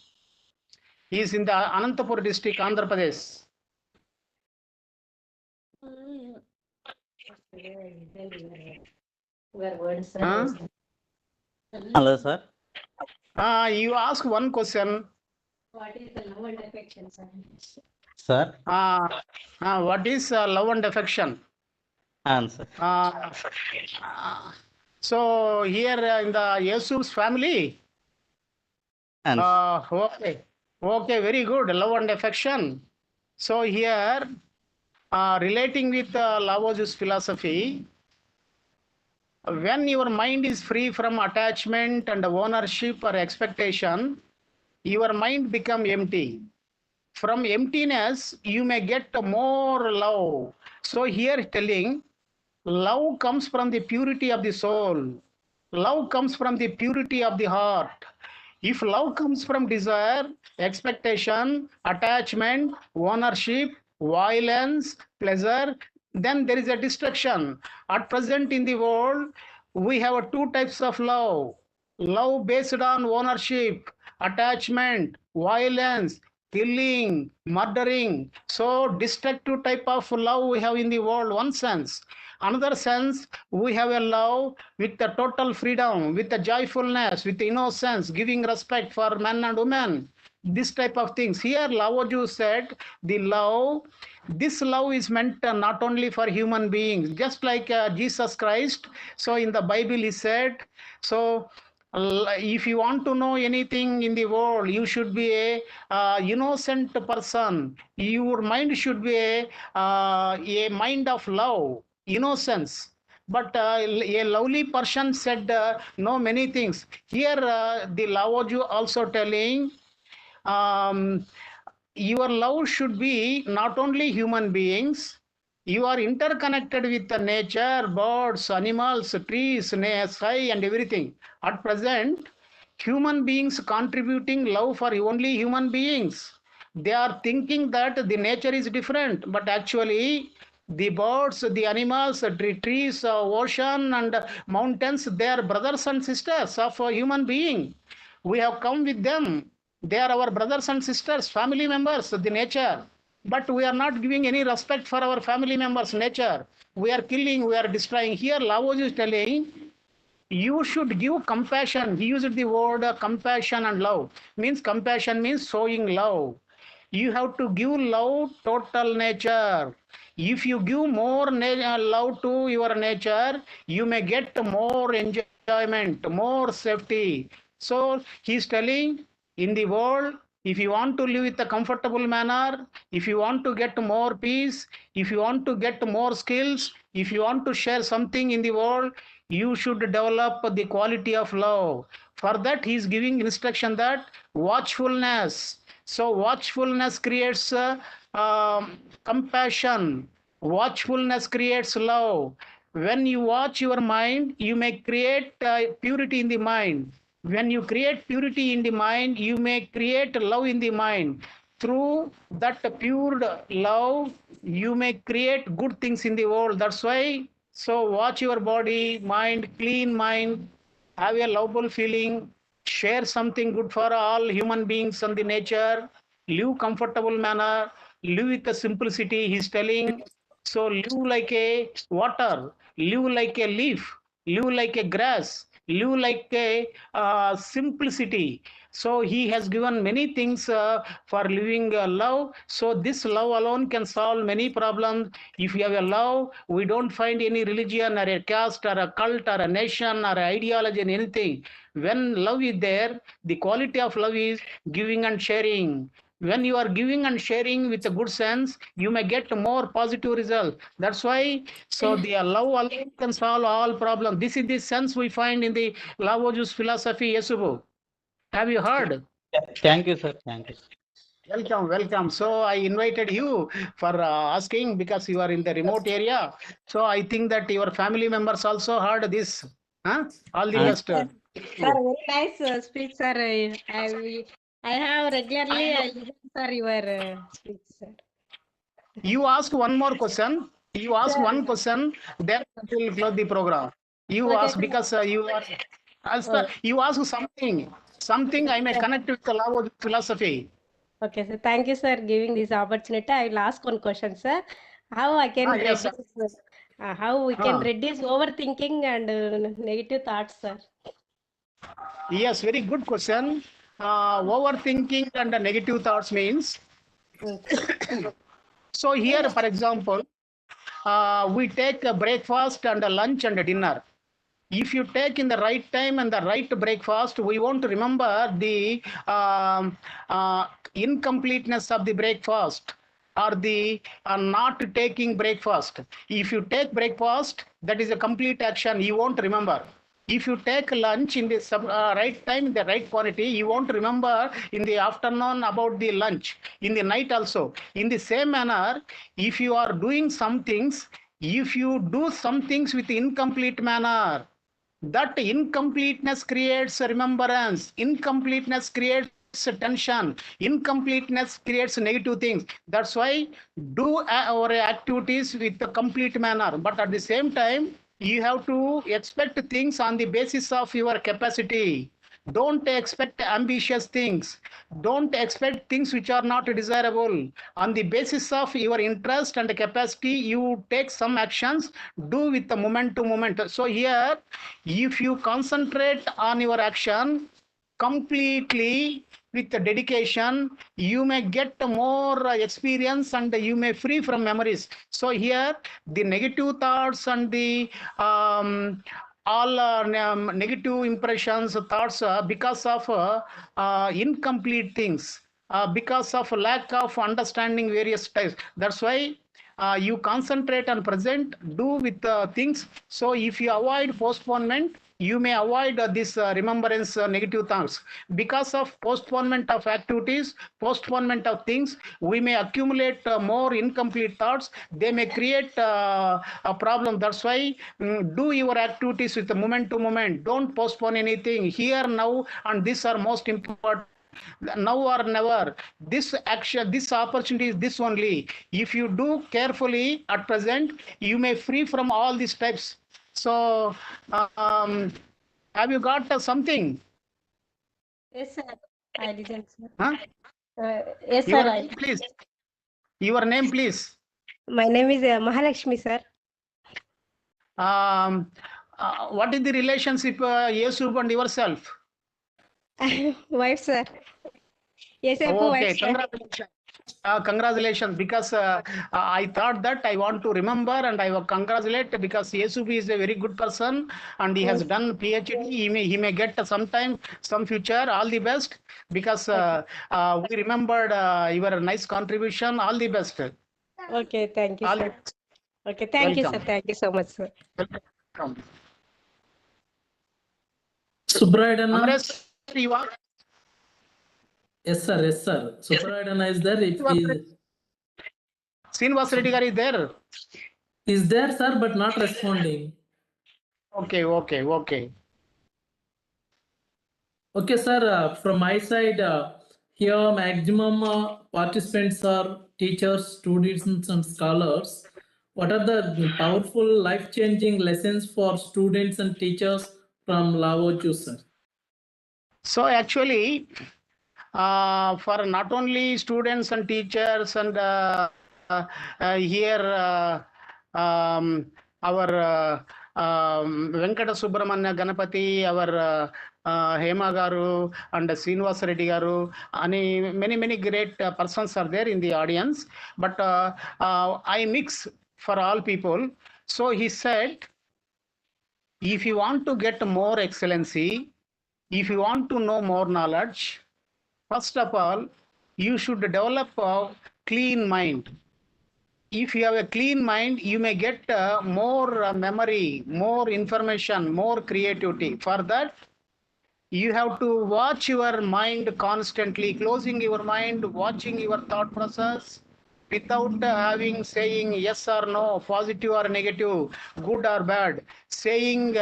S3: He is in the Anantapur district, Andhra Pradesh. Huh?
S7: Hello, sir.
S3: You ask one question.
S2: What is the love and affection, sir?
S7: Sir,
S3: What is love and affection?
S7: answer.
S3: So here in the Yesu's family,
S7: Answer.
S3: okay, very good, love and affection. So here, relating with Lao Tzu's philosophy, when your mind is free from attachment and ownership or expectation, your mind become empty. From emptiness, you may get more love. So here telling, love comes from the purity of the soul. Love comes from the purity of the heart. If love comes from desire, expectation, attachment, ownership, violence, pleasure, then there is a destruction. At present in the world, we have two types of love. Love based on ownership, attachment, violence, killing, murdering. So destructive type of love we have in the world, one sense. Another sense, we have a love with the total freedom, with the joyfulness, with innocence, giving respect for men and women. This type of things. Here, Lao Tzu said, the love, this love is meant not only for human beings, just like Jesus Christ. So in the Bible, he said, so if you want to know anything in the world, you should be a innocent person. Your mind should be a mind of love, innocence. But a lovely person said no many things. Here the Lao Tzu also telling your love should be not only human beings, you are interconnected with the nature, birds, animals, trees, sky, and everything. At present, human beings contributing love for only human beings. They are thinking that the nature is different, but actually, the birds, the animals, the trees, ocean, and mountains, they are brothers and sisters of a human being. We have come with them. They are our brothers and sisters, family members, the nature. But we are not giving any respect for our family members' nature. We are killing, we are destroying. Here, Lao Tzu is telling, you should give compassion. He used the word compassion and love. Means compassion means showing love. You have to give love total nature. If you give more love to your nature, you may get more enjoyment, more safety. So he's telling, in the world, if you want to live with a comfortable manner, if you want to get more peace, if you want to get more skills, if you want to share something in the world, you should develop the quality of love. For that, he is giving instruction that watchfulness. So watchfulness creates compassion. Watchfulness creates love. When you watch your mind, you may create purity in the mind. When you create purity in the mind, you may create love in the mind. Through that pure love, you may create good things in the world. That's why, so watch your body, mind, clean mind, have a lovable feeling, share something good for all human beings and the nature, live comfortable manner, live with the simplicity. He's telling, so live like a water, live like a leaf, live like a grass, live like a simplicity. So he has given many things for living love. So this love alone can solve many problems. If you have a love, we don't find any religion or a caste or a cult or a nation or an ideology and anything. When love is there, the quality of love is giving and sharing. When you are giving and sharing with a good sense, you may get more positive result. That's why, so the love alone can solve all problems. This is the sense we find in the Lao Tzu's philosophy, Yesubu. Have you heard?
S7: Thank you, sir. Thank you.
S3: Welcome, welcome. So I invited you for asking because you are in the remote area. So I think that your family members also heard this. Huh? All the best.
S2: Sir, very nice speech, sir. I have regularly listened, sir, your speech, sir.
S3: You ask one more question. You ask
S2: Sir.
S3: one question, then we will close the program. You
S2: Okay,
S3: ask
S2: sir.
S3: because you are.
S2: Oh.
S3: You ask something. Something I may connect with the Lao philosophy.
S2: Okay, sir. Thank you, sir, giving this opportunity. I will ask one question, sir. How I can
S3: Yes,
S2: reduce, how we can reduce overthinking and negative thoughts, sir?
S3: Yes, very good question. Overthinking and negative thoughts means. So here, for example, we take a breakfast and a lunch and a dinner. If you take in the right time and the right breakfast, we won't remember the incompleteness of the breakfast or the not taking breakfast. If you take breakfast, that is a complete action, you won't remember. If you take lunch in the right time, in the right quantity, you won't remember in the afternoon about the lunch, in the night also. In the same manner, if you are doing some things, if you do some things with incomplete manner, that incompleteness creates remembrance. Incompleteness creates tension. Incompleteness creates negative things. That's why do our activities with a complete manner. But at the same time, you have to expect things on the basis of your capacity. Don't expect ambitious things. Don't expect things which are not desirable. On the basis of your interest and capacity, you take some actions, do with the moment to moment. So here, if you concentrate on your action completely with the dedication, you may get more experience and you may free from memories. So here, the negative thoughts and the all negative impressions, thoughts, because of incomplete things, because of lack of understanding various types. That's why you concentrate on present, do with things. So if you avoid postponement, you may avoid this remembrance negative thoughts. Because of postponement of activities, postponement of things, we may accumulate more incomplete thoughts. They may create a problem. That's why do your activities with the moment to moment. Don't postpone anything. Here, now, and these are most important. Now or never. This action, this opportunity is this only. If you do carefully at present, you may free from all these types. So have you got something?
S2: Yes, sir. I didn't, sir.
S3: Huh?
S2: Yes,
S3: Your
S2: sir.
S3: name, please. Your name, please.
S2: My name is Mahalakshmi, sir.
S3: What is the relationship, Yesub and yourself?
S2: Wife, sir. Yes, sir.
S3: Okay,
S2: Wife, sir.
S3: congratulations. Congratulations, because I thought that I want to remember and I will congratulate, because Yesufi is a very good person and he has done PhD. He may get sometime, some future. All the best, because we remembered your nice contribution. All the best.
S2: Okay, thank you,
S3: All
S2: sir. Okay, thank you, sir.
S3: welcome.
S2: Thank you so much, sir.
S3: Welcome.
S1: Subrayadana.
S3: Amresh, you are?
S1: Yes, sir. Yes, sir. Subrayadana is there. If
S3: Srinivas Reddy Garu is there?
S1: is there, sir, but not responding.
S3: Okay, okay, okay.
S1: Okay, sir. From my side, here maximum participants are teachers, students, and scholars. What are the powerful, life-changing lessons for students and teachers from Lao Tzu, sir?
S3: So actually, for not only students and teachers and here our Venkateswara Ganapati, our Hema Garu and Srinivas Reddy Garu, and many great persons are there in the audience. But I mix for all people. So he said, if you want to get more excellency, if you want to know more knowledge, first of all, you should develop a clean mind. If you have a clean mind, you may get more memory, more information, more creativity. For that, you have to watch your mind constantly, closing your mind, watching your thought process, without having saying yes or no, positive or negative, good or bad, saying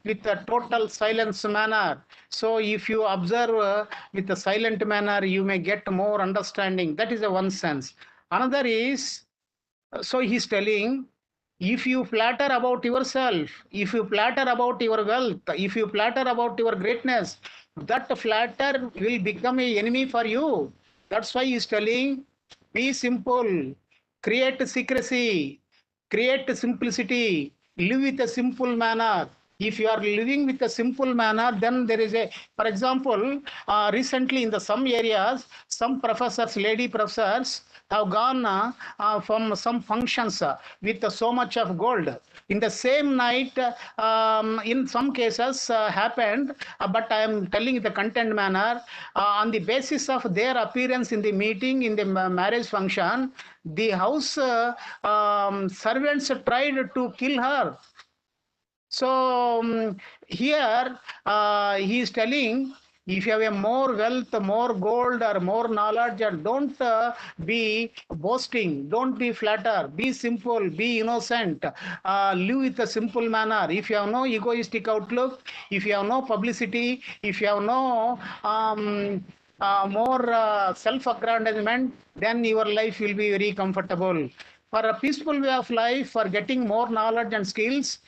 S3: with a total silence manner. So if you observe with a silent manner, you may get more understanding. That is a one sense. Another is, so he's telling, if you flatter about yourself, if you flatter about your wealth, if you flatter about your greatness, that flatter will become an enemy for you. That's why he's telling, be simple, create secrecy, create simplicity, live with a simple manner. If you are living with a simple manner, then there is a, for example, recently in the some areas, some professors, lady professors, have gone from some functions with so much of gold. In the same night, in some cases happened, but I am telling the content manner, on the basis of their appearance in the meeting, in the marriage function, the house servants tried to kill her. So here he is telling, if you have a more wealth, more gold or more knowledge, and don't be boasting, don't be flatter, be simple, be innocent, live with a simple manner. If you have no egoistic outlook, if you have no publicity, if you have no more self-aggrandizement, then your life will be very comfortable. For a peaceful way of life, for getting more knowledge and skills,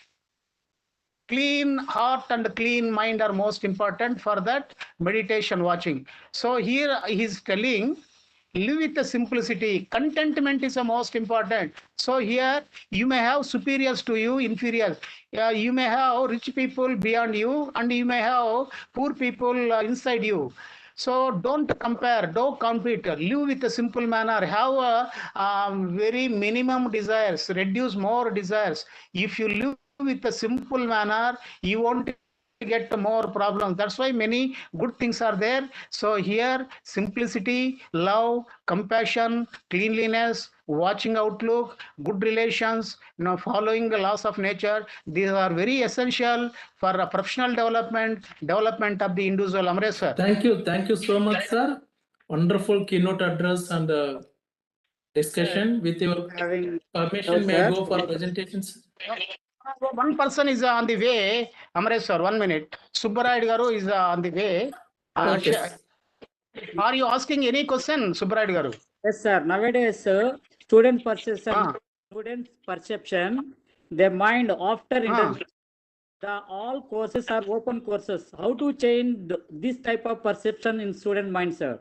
S3: clean heart and clean mind are most important. For that, meditation, watching. So here he is telling, live with the simplicity. Contentment is the most important. So here you may have superiors to you, inferiors. You may have rich people beyond you, and you may have poor people inside you. So don't compare, don't compete. Live with a simple manner. Have a very minimum desires. Reduce more desires. If you live with a simple manner, you won't get more problems. That's why many good things are there. So here, simplicity, love, compassion, cleanliness, watching outlook, good relations, following the laws of nature, these are very essential for a professional development of the individual. Amresh sir.
S1: Thank you so much, sir. Wonderful keynote address and discussion. With your permission, may I go for presentations?
S3: One person is on the way. Amresh sir, 1 minute. Subbarayad Garu is on the way.
S1: Okay.
S3: Are you asking any question, Subbarayad Garu?
S7: Yes, sir. Nowadays, students' perception, their mind after intermediate, all courses are open courses. How to change this type of perception in student mind, sir?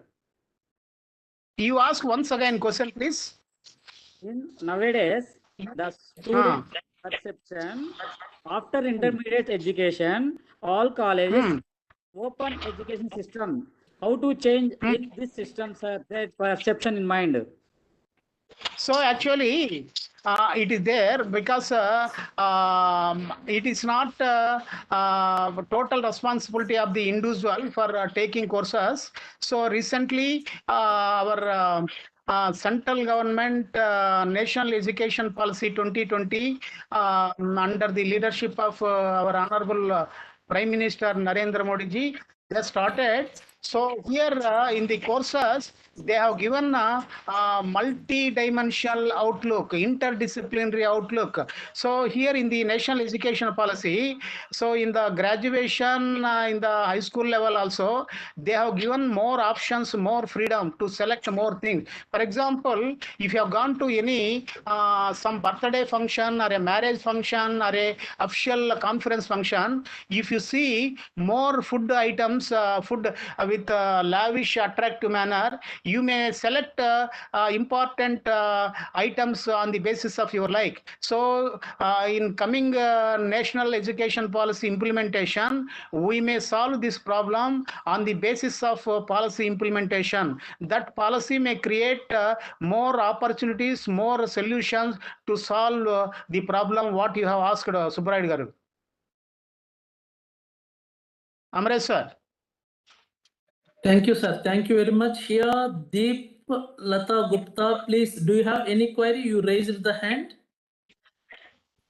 S3: You ask once again question, please.
S7: Nowadays, the student perception after intermediate education, all colleges open education system. How to change in this system, sir, their perception in mind?
S3: So actually, it is there because it is not total responsibility of the individual for taking courses. So recently, our central government National Education Policy 2020 under the leadership of our Honorable Prime Minister Narendra Modi ji, they started. So here in the courses, they have given a multi-dimensional outlook, interdisciplinary outlook. So here in the national education policy, so in the graduation, in the high school level also, they have given more options, more freedom to select more things. For example, if you have gone to any some birthday function or a marriage function or a official conference function, if you see more food items, food with lavish, attractive manner, you may select important items on the basis of your like. So in coming national education policy implementation, we may solve this problem on the basis of policy implementation. That policy may create more opportunities, more solutions to solve the problem what you have asked, Subbarayad Garu. Amresh sir.
S1: Thank you, sir. Thank you very much. Here, Deep Lata Gupta, please. Do you have any query? You raised the hand.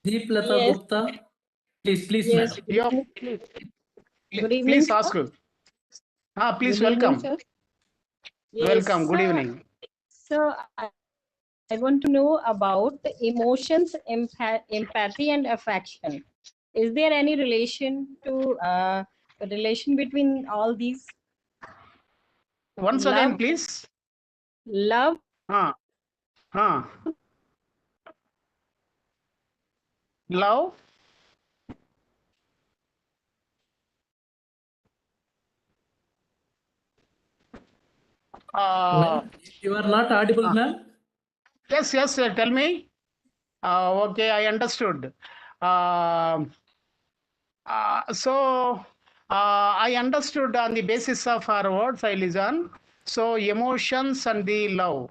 S1: Deep Lata
S2: Yes.
S1: Gupta, please,
S2: Yes.
S1: ma'am.
S2: Good evening,
S3: Please
S2: sir.
S3: ask. Please
S2: Good evening,
S3: welcome.
S2: sir.
S3: Welcome. Good
S2: sir.
S3: evening.
S2: So I want to know about the emotions, empathy, and affection. Is there any relation to relation between all these?
S3: Once
S2: Love.
S3: again, please.
S2: Love.
S3: Love.
S1: You are not audible, ma'am.
S3: Yes, tell me. Okay, I understood. So I understood on the basis of our words, I listen. So emotions and the love.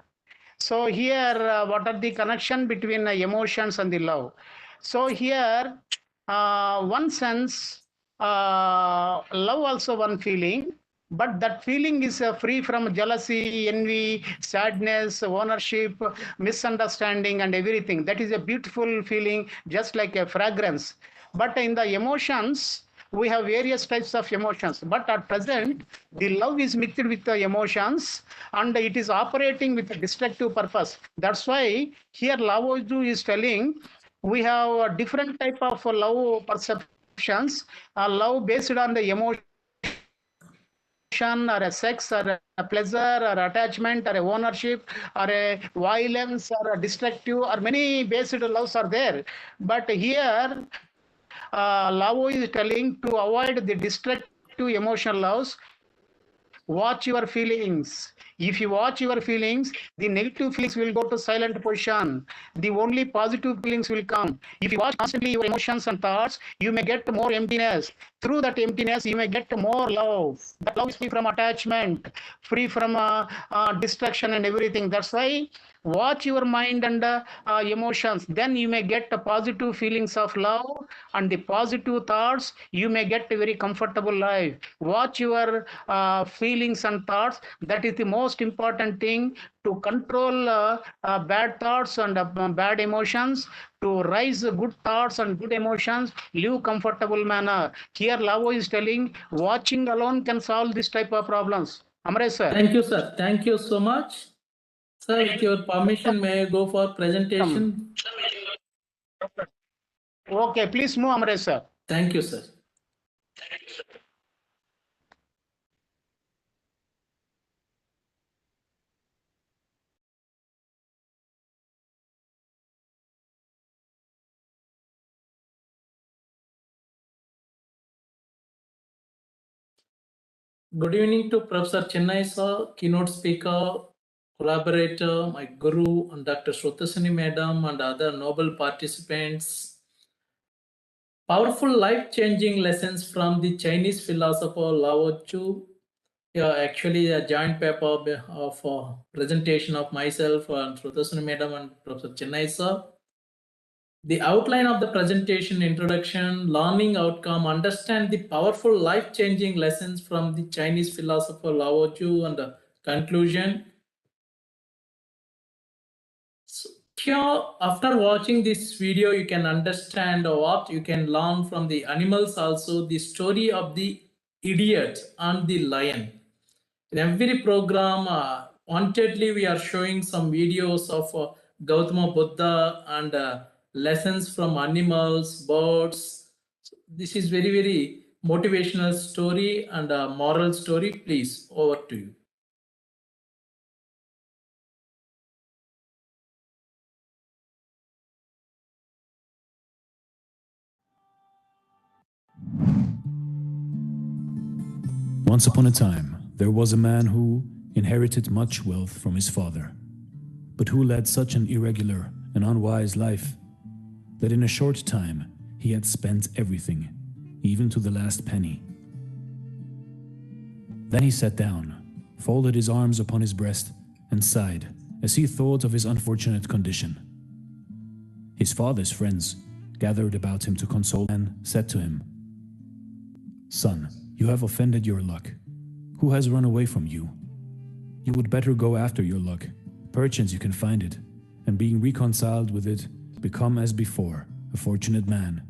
S3: So here, what are the connection between emotions and the love? So here, one sense, love also one feeling, but that feeling is free from jealousy, envy, sadness, ownership, misunderstanding, and everything. That is a beautiful feeling, just like a fragrance. But in the emotions, we have various types of emotions, but at present the love is mixed with the emotions and it is operating with a destructive purpose. That's why here Lao Tzu is telling we have a different type of love perceptions, love based on the emotion or a sex or a pleasure or attachment or a ownership or a violence or a destructive or many based loves are there. But here, Lao is telling to avoid the destructive emotional loves, watch your feelings. If you watch your feelings, the negative feelings will go to silent position. The only positive feelings will come. If you watch constantly your emotions and thoughts, you may get more emptiness. Through that emptiness, you may get more love. That love is free from attachment, free from distraction and everything. That's why watch your mind and emotions. Then you may get the positive feelings of love and the positive thoughts. You may get a very comfortable life. Watch your feelings and thoughts. That is the most important thing to control bad thoughts and bad emotions, to rise good thoughts and good emotions, live comfortable manner. Here Lao is telling watching alone can solve this type of problems. Amresh sir.
S1: Thank you, sir. Thank you so much. Sir, with your permission, may I go for presentation?
S3: Okay, please move, Amresh sir.
S1: Thank you, sir. Good evening to Professor Chennai sir, keynote speaker, collaborator, my guru, and Dr. Shrutasani madam, and other noble participants. Powerful life-changing lessons from the Chinese philosopher Lao Tzu. Yeah, actually a joint paper of presentation of myself and Shrutasani madam and Professor Chennai sir. The outline of the presentation, introduction, learning outcome, understand the powerful life-changing lessons from the Chinese philosopher Lao Tzu, and the conclusion. So here, after watching this video, you can understand what you can learn from the animals also, the story of the idiot and the lion. In every program, wantedly we are showing some videos of Gautama Buddha and lessons from animals, birds. So this is very, very motivational story and a moral story. Please, over to you.
S8: Once upon a time, there was a man who inherited much wealth from his father, but who led such an irregular and unwise life that in a short time he had spent everything, even to the last penny. Then he sat down, folded his arms upon his breast, and sighed as he thought of his unfortunate condition. His father's friends gathered about him to console and said to him, "Son, you have offended your luck. Who has run away from you? You would better go after your luck. Perchance you can find it, and being reconciled with it, become as before, a fortunate man."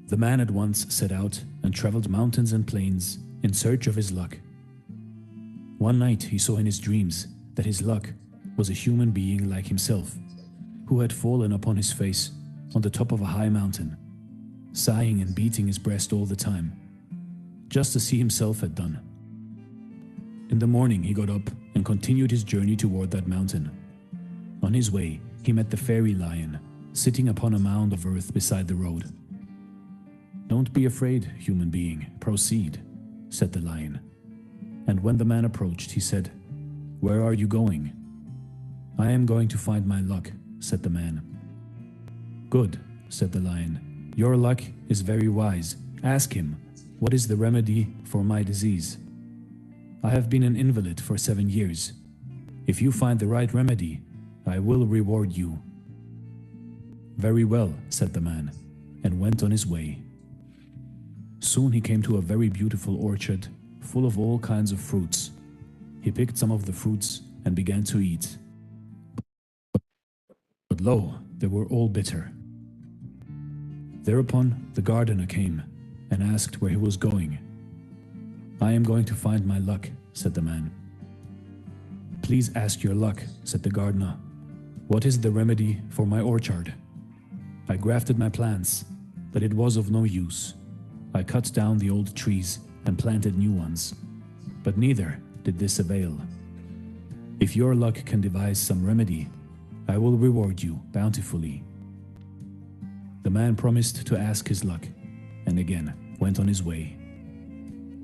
S8: The man at once set out and traveled mountains and plains in search of his luck. One night he saw in his dreams that his luck was a human being like himself, who had fallen upon his face on the top of a high mountain, sighing and beating his breast all the time, just as he himself had done. In the morning he got up and continued his journey toward that mountain. On his way, he met the fairy lion, sitting upon a mound of earth beside the road. "Don't be afraid, human being, proceed," said the lion. And when the man approached, he said, "Where are you going?" "I am going to find my luck," said the man. "Good," said the lion. "Your luck is very wise. Ask him, what is the remedy for my disease? I have been an invalid for 7 years. If you find the right remedy, I will reward you." "Very well," said the man, and went on his way. Soon he came to a very beautiful orchard, full of all kinds of fruits. He picked some of the fruits and began to eat. But lo, they were all bitter. Thereupon the gardener came and asked where he was going. "I am going to find my luck," said the man. "Please ask your luck," said the gardener. "What is the remedy for my orchard? I grafted my plants, but it was of no use. I cut down the old trees and planted new ones, but neither did this avail. If your luck can devise some remedy, I will reward you bountifully. The man promised to ask his luck, and again went on his way.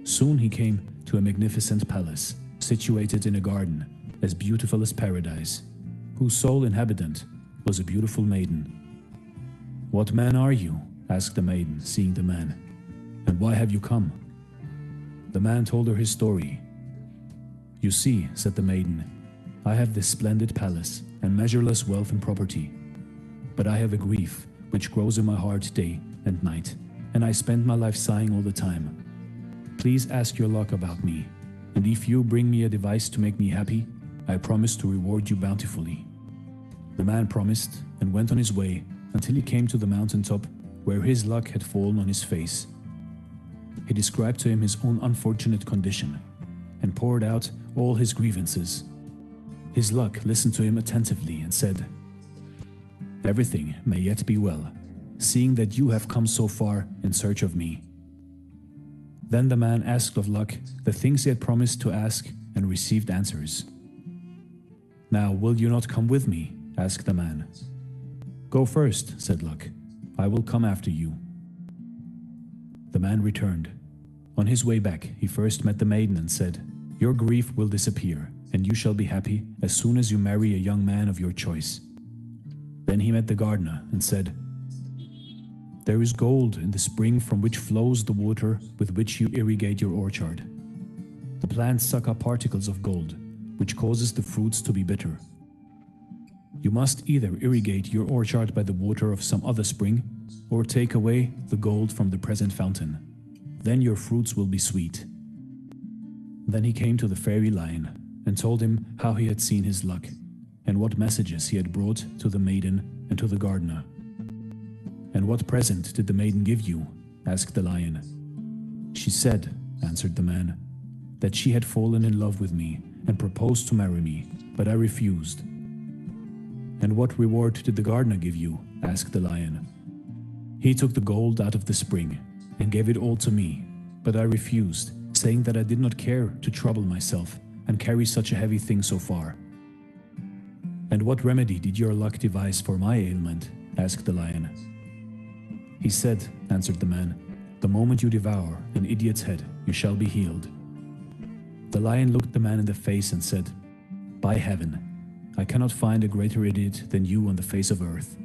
S8: Soon he came to a magnificent palace, situated in a garden as beautiful as paradise, whose sole inhabitant was a beautiful maiden. "What man are you?" asked the maiden, seeing the man. "And why have you come?" The man told her his story. "You see," said the maiden, "I have this splendid palace and measureless wealth and property. But I have a grief which grows in my heart day and night, and I spend my life sighing all the time. Please ask your luck about me, and if you bring me a device to make me happy, I promise to reward you bountifully." The man promised and went on his way until he came to the mountaintop where his luck had fallen on his face. He described to him his own unfortunate condition and poured out all his grievances. His luck listened to him attentively and said, "Everything may yet be well, seeing that you have come so far in search of me." Then the man asked of luck the things he had promised to ask and received answers. "Now will you not come with me?" asked the man. "Go first," said luck. "I will come after you." The man returned. On his way back, he first met the maiden and said, "Your grief will disappear, and you shall be happy as soon as you marry a young man of your choice." Then he met the gardener and said, "There is gold in the spring from which flows the water with which you irrigate your orchard. The plants suck up particles of gold, which causes the fruits to be bitter. You must either irrigate your orchard by the water of some other spring, or take away the gold from the present fountain. Then your fruits will be sweet." Then he came to the fairy lion and told him how he had seen his luck, and what messages he had brought to the maiden and to the gardener. "And what present did the maiden give you?" asked the lion. "She said," answered the man, "that she had fallen in love with me and proposed to marry me, but I refused." "And what reward did the gardener give you?" asked the lion. "He took the gold out of the spring and gave it all to me, but I refused, saying that I did not care to trouble myself and carry such a heavy thing so far." "And what remedy did your luck devise for my ailment?" asked the lion. "He said," answered the man, "the moment you devour an idiot's head, you shall be healed." The lion looked the man in the face and said, "By heaven, I cannot find a greater idiot than you on the face of earth."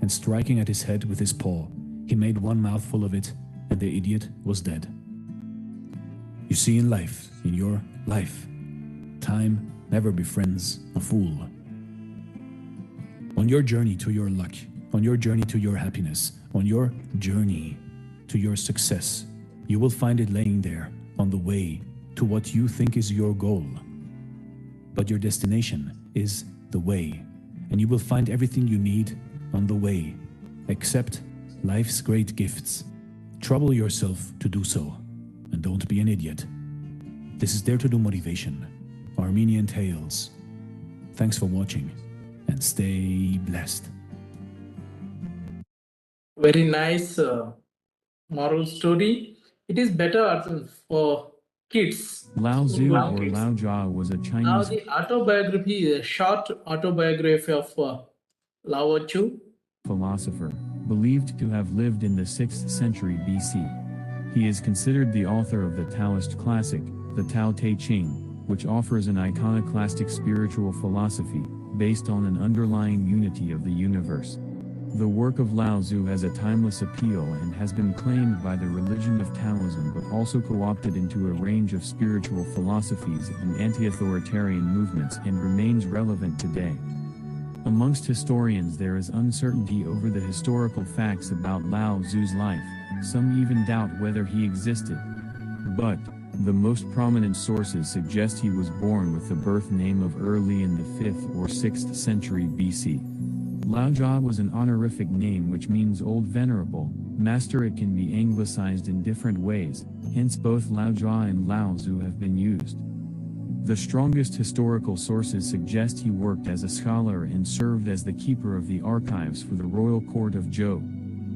S8: And striking at his head with his paw, he made one mouthful of it, and the idiot was dead. You see, in life, in your life, time never befriends a fool. On your journey to your luck, on your journey to your happiness, on your journey to your success, you will find it laying there on the way to what you think is your goal. But your destination is the way, and you will find everything you need on the way, except life's great gifts. Trouble yourself to do so, and don't be an idiot. This is Dare to Do Motivation, Armenian Tales. Thanks for watching, and stay blessed.
S1: Very nice moral story. It is better for kids.
S8: Lao Tzu
S1: Young
S8: or
S1: kids.
S8: Lao Tzu was a
S1: Now
S8: Chinese
S1: the autobiography, a short autobiography of Lao Tzu.
S8: philosopher, believed to have lived in the 6th century BC. He is considered the author of the Taoist classic, the Tao Te Ching, which offers an iconoclastic spiritual philosophy based on an underlying unity of the universe. The work of Lao Tzu has a timeless appeal and has been claimed by the religion of Taoism, but also co-opted into a range of spiritual philosophies and anti-authoritarian movements, and remains relevant today. Amongst historians, there is uncertainty over the historical facts about Lao Tzu's life. Some even doubt whether he existed. But the most prominent sources suggest he was born with the birth name of early in the 5th or 6th century BC. Lao Tzu was an honorific name which means old venerable master. It can be anglicized in different ways, hence both Lao Tzu and Lao Tzu have been used. The strongest historical sources suggest he worked as a scholar and served as the keeper of the archives for the royal court of Zhou.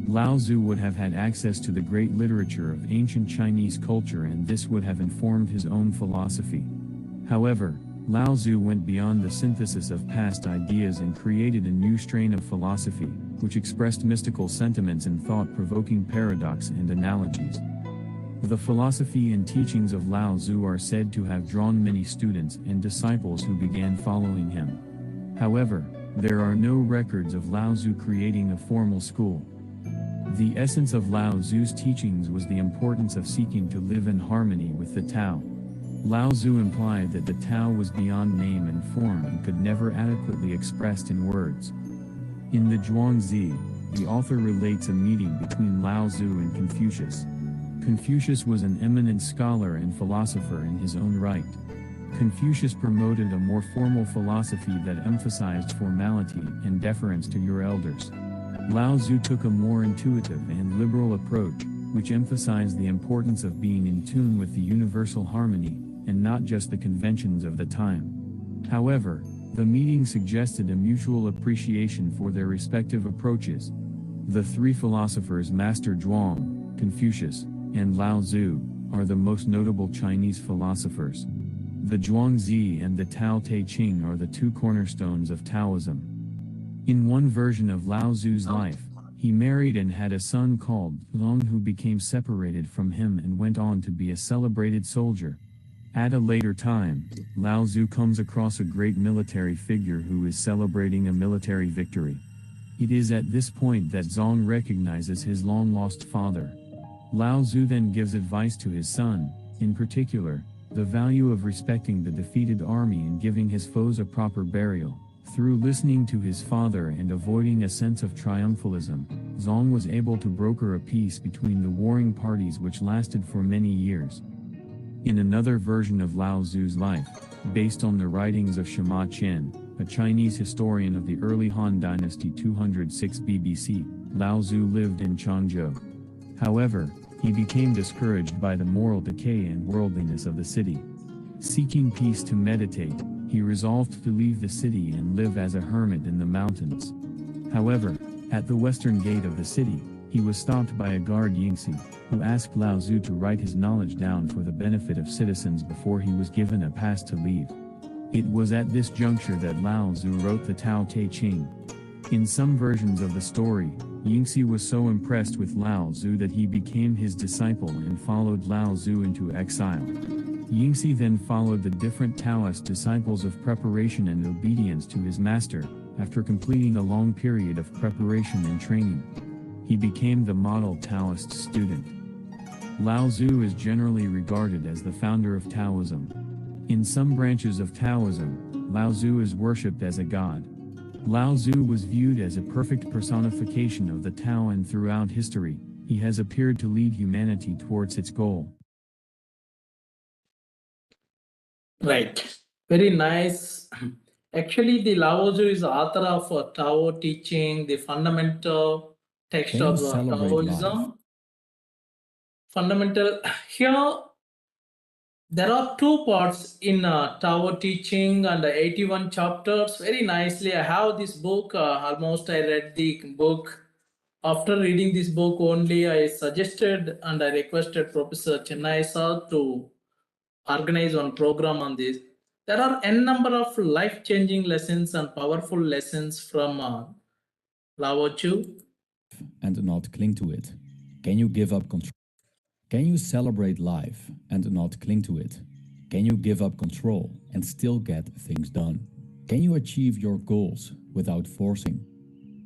S8: Lao Tzu would have had access to the great literature of ancient Chinese culture, and this would have informed his own philosophy. However, Lao Tzu went beyond the synthesis of past ideas and created a new strain of philosophy, which expressed mystical sentiments and thought-provoking paradox and analogies. The philosophy and teachings of Lao Tzu are said to have drawn many students and disciples who began following him. However, there are no records of Lao Tzu creating a formal school. The essence of Lao Tzu's teachings was the importance of seeking to live in harmony with the Tao. Lao Tzu implied that the Tao was beyond name and form and could never adequately expressed in words. In the Zhuangzi, the author relates a meeting between Lao Tzu and Confucius. Confucius was an eminent scholar and philosopher in his own right. Confucius promoted a more formal philosophy that emphasized formality and deference to your elders. Lao Tzu took a more intuitive and liberal approach, which emphasized the importance of being in tune with the universal harmony, and not just the conventions of the time. However, the meeting suggested a mutual appreciation for their respective approaches. The three philosophers Master Zhuang, Confucius, and Lao Tzu are the most notable Chinese philosophers. The Zhuangzi and the Tao Te Ching are the two cornerstones of Taoism. In one version of Lao Tzu's life, he married and had a son called Long, who became separated from him and went on to be a celebrated soldier. At a later time, Lao Tzu comes across a great military figure who is celebrating a military victory. It is at this point that Zong recognizes his long-lost father. Lao Tzu then gives advice to his son, in particular, the value of respecting the defeated army and giving his foes a proper burial. Through listening to his father and avoiding a sense of triumphalism, Zong was able to broker a peace between the warring parties which lasted for many years. In another version of Lao Tzu's life, based on the writings of Sima Qian, a Chinese historian of the early Han Dynasty 206 BBC, Lao Tzu lived in Changzhou. However, he became discouraged by the moral decay and worldliness of the city. Seeking peace to meditate, he resolved to leave the city and live as a hermit in the mountains. However, at the western gate of the city, he was stopped by a guard Yingxi, who asked Lao Tzu to write his knowledge down for the benefit of citizens before he was given a pass to leave. It was at this juncture that Lao Tzu wrote the Tao Te Ching. In some versions of the story, Yingxi was so impressed with Lao Tzu that he became his disciple and followed Lao Tzu into exile. Yingxi then followed the different Taoist disciples of preparation and obedience to his master. After completing a long period of preparation and training, he became the model Taoist student. Lao Tzu is generally regarded as the founder of Taoism. In some branches of Taoism, Lao Tzu is worshipped as a god. Lao Tzu was viewed as a perfect personification of the Tao, and throughout history, he has appeared to lead humanity towards its goal.
S1: Right. Very nice. Actually, the Lao Tzu is the author of Tao teaching, the fundamental text
S8: Can you
S1: of
S8: celebrate
S1: Taoism.
S8: life?
S1: Fundamental. Here, there are two parts in Tao teaching and 81 chapters. Very nicely, I have this book. Almost I read the book. After reading this book only, I suggested and I requested Professor Chennai sir to organize one program on this. There are n number of life-changing lessons and powerful lessons from Lao Tzu.
S9: And not cling to it? Can you give up control? Can you celebrate life and not cling to it? Can you give up control and still get things done? Can you achieve your goals without forcing?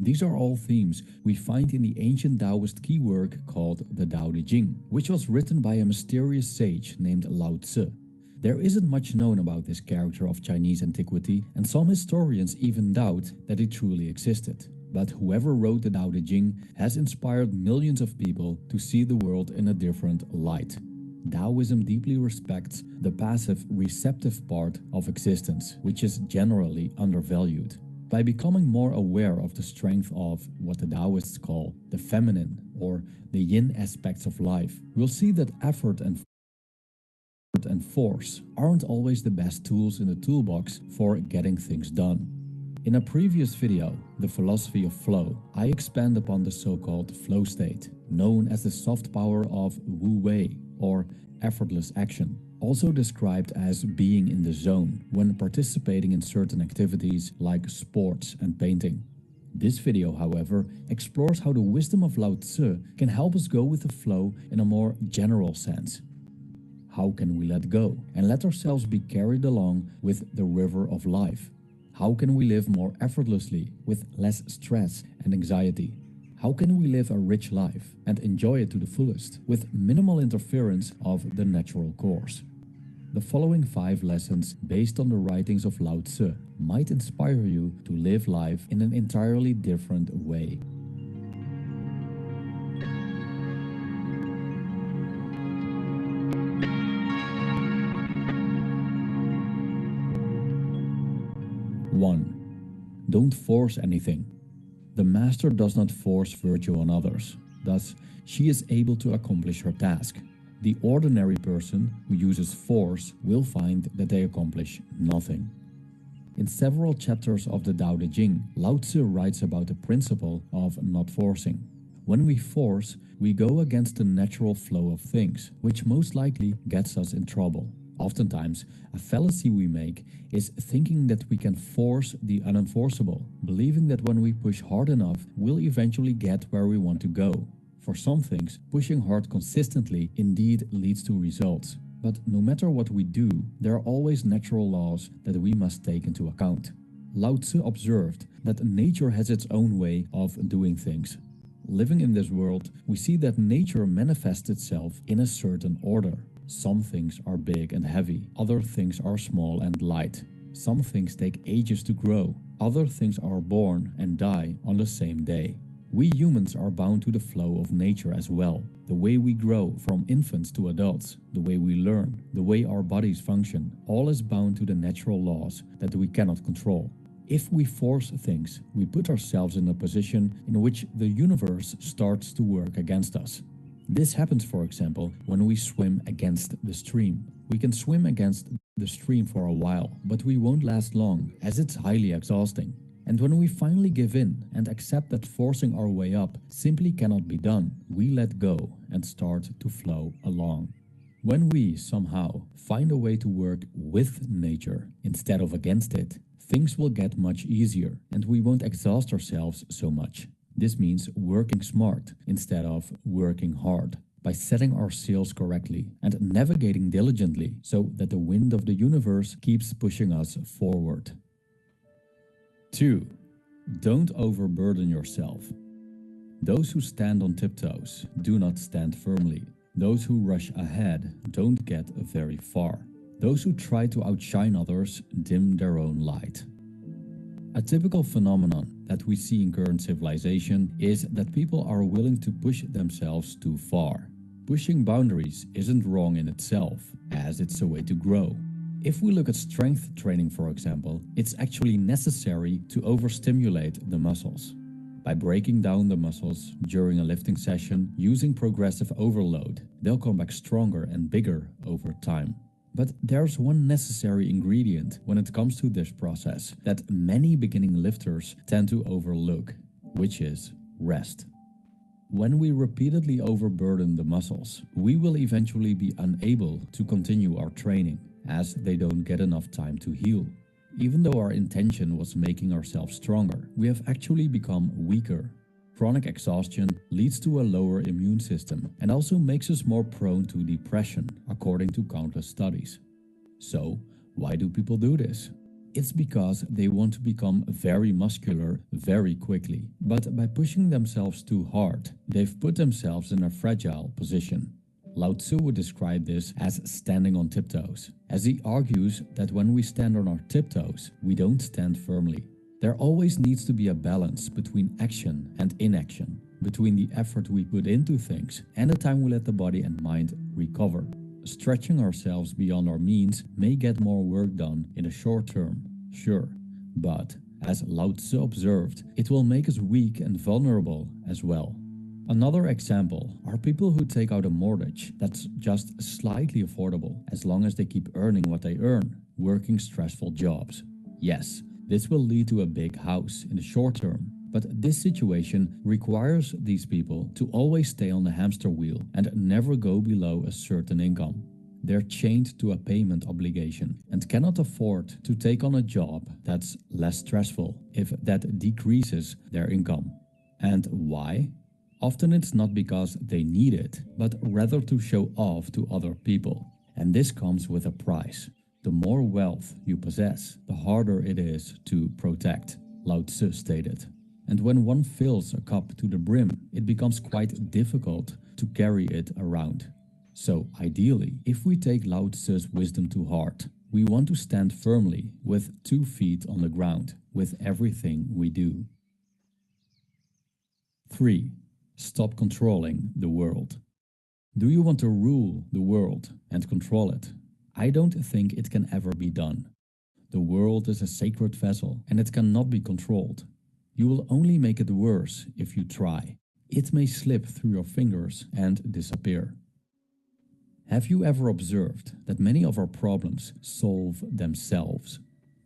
S9: These are all themes we find in the ancient Taoist key work called the Tao Te Ching, which was written by a mysterious sage named Lao Tzu. There isn't much known about this character of Chinese antiquity, and some historians even doubt that it truly existed. But whoever wrote the Tao Te Ching has inspired millions of people to see the world in a different light. Taoism deeply respects the passive, receptive part of existence, which is generally undervalued. By becoming more aware of the strength of what the Taoists call the feminine or the yin aspects of life, we'll see that effort and force aren't always the best tools in the toolbox for getting things done. In a previous video, The Philosophy of Flow, I expand upon the so-called flow state, known as the soft power of Wu Wei, or effortless action, also described as being in the zone when participating in certain activities like sports and painting. This video, however, explores how the wisdom of Lao Tzu can help us go with the flow in a more general sense. How can we let go and let ourselves be carried along with the river of life? How can we live more effortlessly with less stress and anxiety? How can we live a rich life and enjoy it to the fullest with minimal interference of the natural course? The following 5 lessons based on the writings of Lao Tzu might inspire you to live life in an entirely different way. One, don't force anything. The master does not force virtue on others, thus she is able to accomplish her task. The ordinary person who uses force will find that they accomplish nothing. In several chapters of the Tao Te Ching, Lao Tzu writes about the principle of not forcing. When we force, we go against the natural flow of things, which most likely gets us in trouble. Oftentimes, a fallacy we make is thinking that we can force the unenforceable, believing that when we push hard enough, we'll eventually get where we want to go. For some things, pushing hard consistently indeed leads to results. But no matter what we do, there are always natural laws that we must take into account. Lao Tzu observed that nature has its own way of doing things. Living in this world, we see that nature manifests itself in a certain order. Some things are big and heavy, other things are small and light. Some things take ages to grow, other things are born and die on the same day. We humans are bound to the flow of nature as well. The way we grow from infants to adults, the way we learn, the way our bodies function, all is bound to the natural laws that we cannot control. If we force things, we put ourselves in a position in which the universe starts to work against us. This happens, for example, when we swim against the stream. We can swim against the stream for a while, but we won't last long, as it's highly exhausting. And when we finally give in and accept that forcing our way up simply cannot be done, we let go and start to flow along. When we somehow find a way to work with nature instead of against it, things will get much easier and we won't exhaust ourselves so much. This means working smart instead of working hard, by setting our sails correctly and navigating diligently so that the wind of the universe keeps pushing us forward. 2. Don't overburden yourself. Those who stand on tiptoes do not stand firmly. Those who rush ahead don't get very far. Those who try to outshine others dim their own light. A typical phenomenon that we see in current civilization is that people are willing to push themselves too far. Pushing boundaries isn't wrong in itself, as it's a way to grow. If we look at strength training, for example, it's actually necessary to overstimulate the muscles. By breaking down the muscles during a lifting session using progressive overload, they'll come back stronger and bigger over time. But there's one necessary ingredient when it comes to this process that many beginning lifters tend to overlook, which is rest. When we repeatedly overburden the muscles, we will eventually be unable to continue our training, as they don't get enough time to heal. Even though our intention was making ourselves stronger, we have actually become weaker. Chronic exhaustion leads to a lower immune system and also makes us more prone to depression, according to countless studies. So, why do people do this? It's because they want to become very muscular very quickly, but by pushing themselves too hard, they've put themselves in a fragile position. Lao Tzu would describe this as standing on tiptoes, as he argues that when we stand on our tiptoes, we don't stand firmly. There always needs to be a balance between action and inaction, between the effort we put into things and the time we let the body and mind recover. Stretching ourselves beyond our means may get more work done in the short term, sure, but as Lao Tzu observed, it will make us weak and vulnerable as well. Another example are people who take out a mortgage that's just slightly affordable as long as they keep earning what they earn, working stressful jobs. Yes, This will lead to a big house in the short term, but this situation requires these people to always stay on the hamster wheel and never go below a certain income. They're chained to a payment obligation and cannot afford to take on a job that's less stressful if that decreases their income. And why? Often it's not because they need it, but rather to show off to other people. And this comes with a price. The more wealth you possess, the harder it is to protect, Lao Tzu stated. And when one fills a cup to the brim, it becomes quite difficult to carry it around. So ideally, if we take Lao Tzu's wisdom to heart, we want to stand firmly with 2 feet on the ground with everything we do. 3. Stop controlling the world. Do you want to rule the world and control it? I don't think it can ever be done. The world is a sacred vessel and it cannot be controlled. You will only make it worse if you try. It may slip through your fingers and disappear. Have you ever observed that many of our problems solve themselves?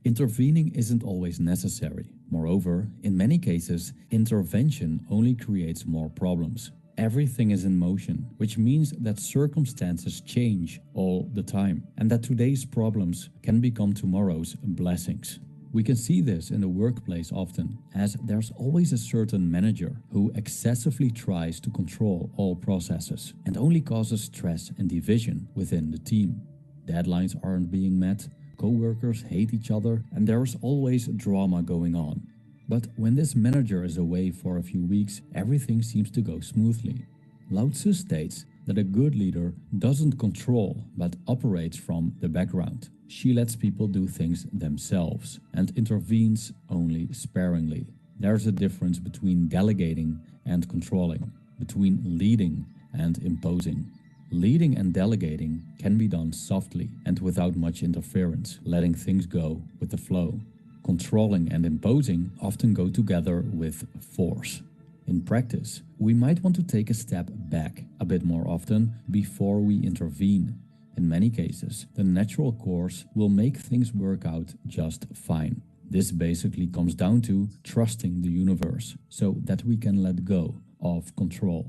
S9: Intervening isn't always necessary. Moreover, in many cases, intervention only creates more problems. Everything is in motion, which means that circumstances change all the time, and that today's problems can become tomorrow's blessings. We can see this in the workplace often, as there's always a certain manager who excessively tries to control all processes and only causes stress and division within the team. Deadlines aren't being met, co-workers hate each other, and there's always drama going on. But when this manager is away for a few weeks, everything seems to go smoothly. Lao Tzu states that a good leader doesn't control but operates from the background. She lets people do things themselves and intervenes only sparingly. There's a difference between delegating and controlling, between leading and imposing. Leading and delegating can be done softly and without much interference, letting things go with the flow. Controlling and imposing often go together with force. In practice, we might want to take a step back a bit more often before we intervene. In many cases, the natural course will make things work out just fine. This basically comes down to trusting the universe so that we can let go of control.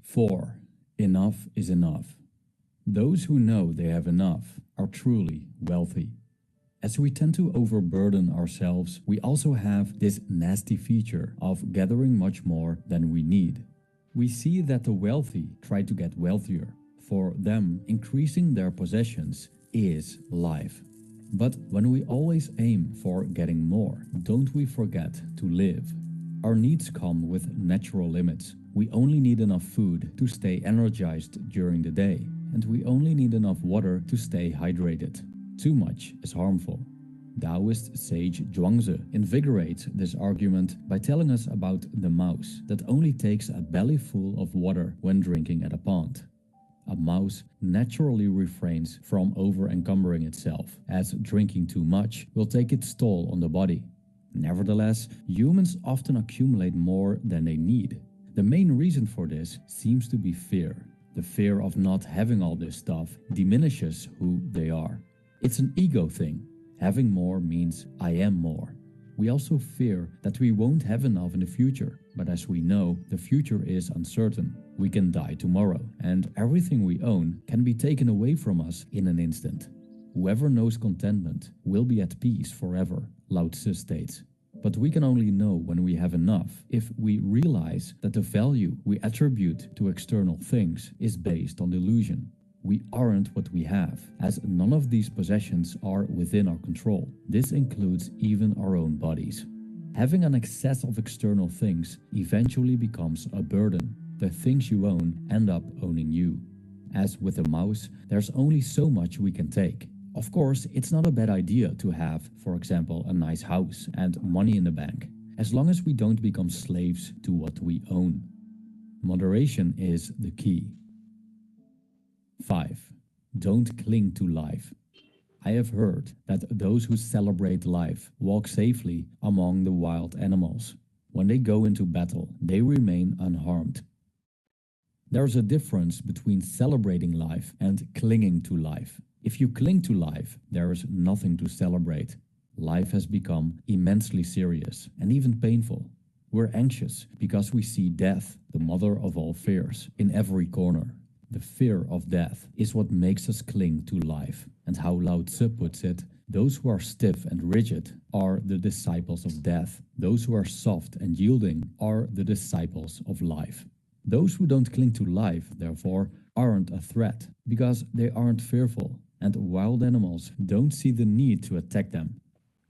S9: 4. Enough is enough. Those who know they have enough are truly wealthy. As we tend to overburden ourselves, we also have this nasty feature of gathering much more than we need. We see that the wealthy try to get wealthier. For them, increasing their possessions is life. But when we always aim for getting more, don't we forget to live? Our needs come with natural limits. We only need enough food to stay energized during the day, and we only need enough water to stay hydrated. Too much is harmful. Taoist sage Zhuangzi invigorates this argument by telling us about the mouse that only takes a belly full of water when drinking at a pond. A mouse naturally refrains from over-encumbering itself, as drinking too much will take its toll on the body. Nevertheless, humans often accumulate more than they need. The main reason for this seems to be fear. The fear of not having all this stuff diminishes who they are. It's an ego thing. Having more means I am more. We also fear that we won't have enough in the future, but as we know, the future is uncertain. We can die tomorrow, and everything we own can be taken away from us in an instant. Whoever knows contentment will be at peace forever, Lao Tzu states. But we can only know when we have enough if we realize that the value we attribute to external things is based on delusion. We aren't what we have, as none of these possessions are within our control. This includes even our own bodies. Having an excess of external things eventually becomes a burden. The things you own end up owning you. As with a mouse, there's only so much we can take. Of course, it's not a bad idea to have, for example, a nice house and money in the bank, as long as we don't become slaves to what we own. Moderation is the key. 5. Don't cling to life. I have heard that those who celebrate life walk safely among the wild animals. When they go into battle, they remain unharmed. There's a difference between celebrating life and clinging to life. If you cling to life, there is nothing to celebrate. life has become immensely serious and even painful. We're anxious because we see death, the mother of all fears, in every corner. The fear of death is what makes us cling to life. And how Lao Tzu puts it, those who are stiff and rigid are the disciples of death. Those who are soft and yielding are the disciples of life. Those who don't cling to life, therefore, aren't a threat because they aren't fearful, and wild animals don't see the need to attack them.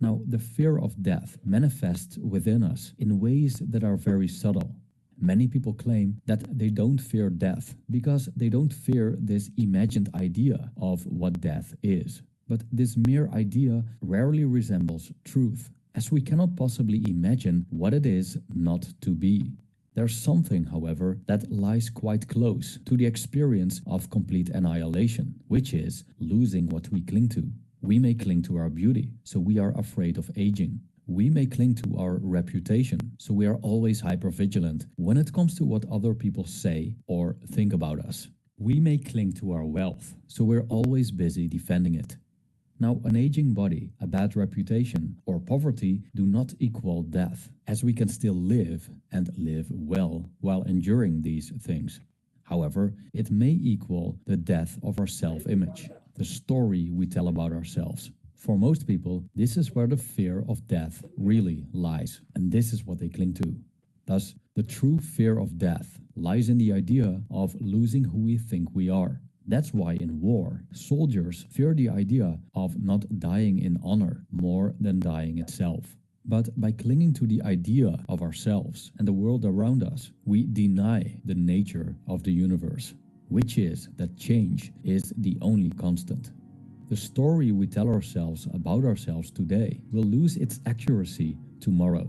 S9: Now, the fear of death manifests within us in ways that are very subtle. Many people claim that they don't fear death because they don't fear this imagined idea of what death is. But this mere idea rarely resembles truth, as we cannot possibly imagine what it is not to be. There's something, however, that lies quite close to the experience of complete annihilation, which is losing what we cling to. We may cling to our beauty, so we are afraid of aging. We may cling to our reputation, so we are always hypervigilant when it comes to what other people say or think about us. We may cling to our wealth, so we're always busy defending it. Now, an aging body, a bad reputation, or poverty do not equal death, as we can still live and live well while enduring these things. However, it may equal the death of our self-image, the story we tell about ourselves. For most people, this is where the fear of death really lies, and this is what they cling to. Thus, the true fear of death lies in the idea of losing who we think we are. That's why in war, soldiers fear the idea of not dying in honor more than dying itself. But by clinging to the idea of ourselves and the world around us, we deny the nature of the universe, which is that change is the only constant. The story we tell ourselves about ourselves today will lose its accuracy tomorrow.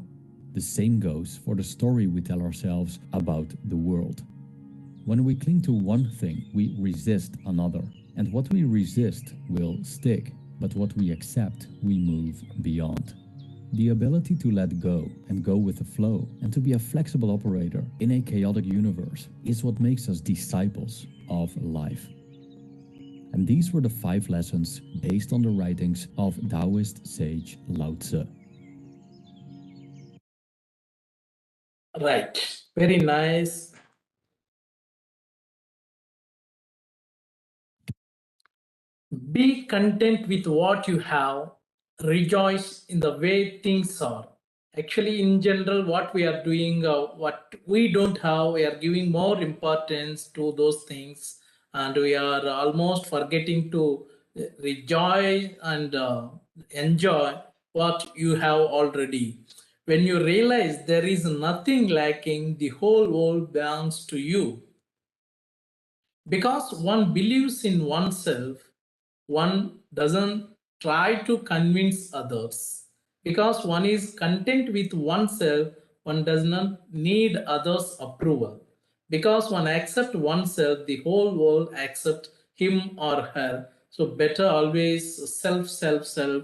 S9: The same goes for the story we tell ourselves about the world. When we cling to one thing, we resist another, and what we resist will stick, but what we accept, we move beyond. The ability to let go and go with the flow and to be a flexible operator in a chaotic universe is what makes us disciples of life. And these were the 5 lessons based on the writings of Taoist sage Lao Tzu.
S1: Right. Very nice. Be content with what you have. Rejoice in the way things are. Actually, in general, what we are doing, what we don't have, we are giving more importance to those things, and we are almost forgetting to rejoice and enjoy what you have already. When you realize there is nothing lacking, the whole world belongs to you. Because one believes in oneself, one doesn't try to convince others. Because one is content with oneself, one does not need others' approval. Because one accepts oneself, the whole world accepts him or her. So better always self, self, self.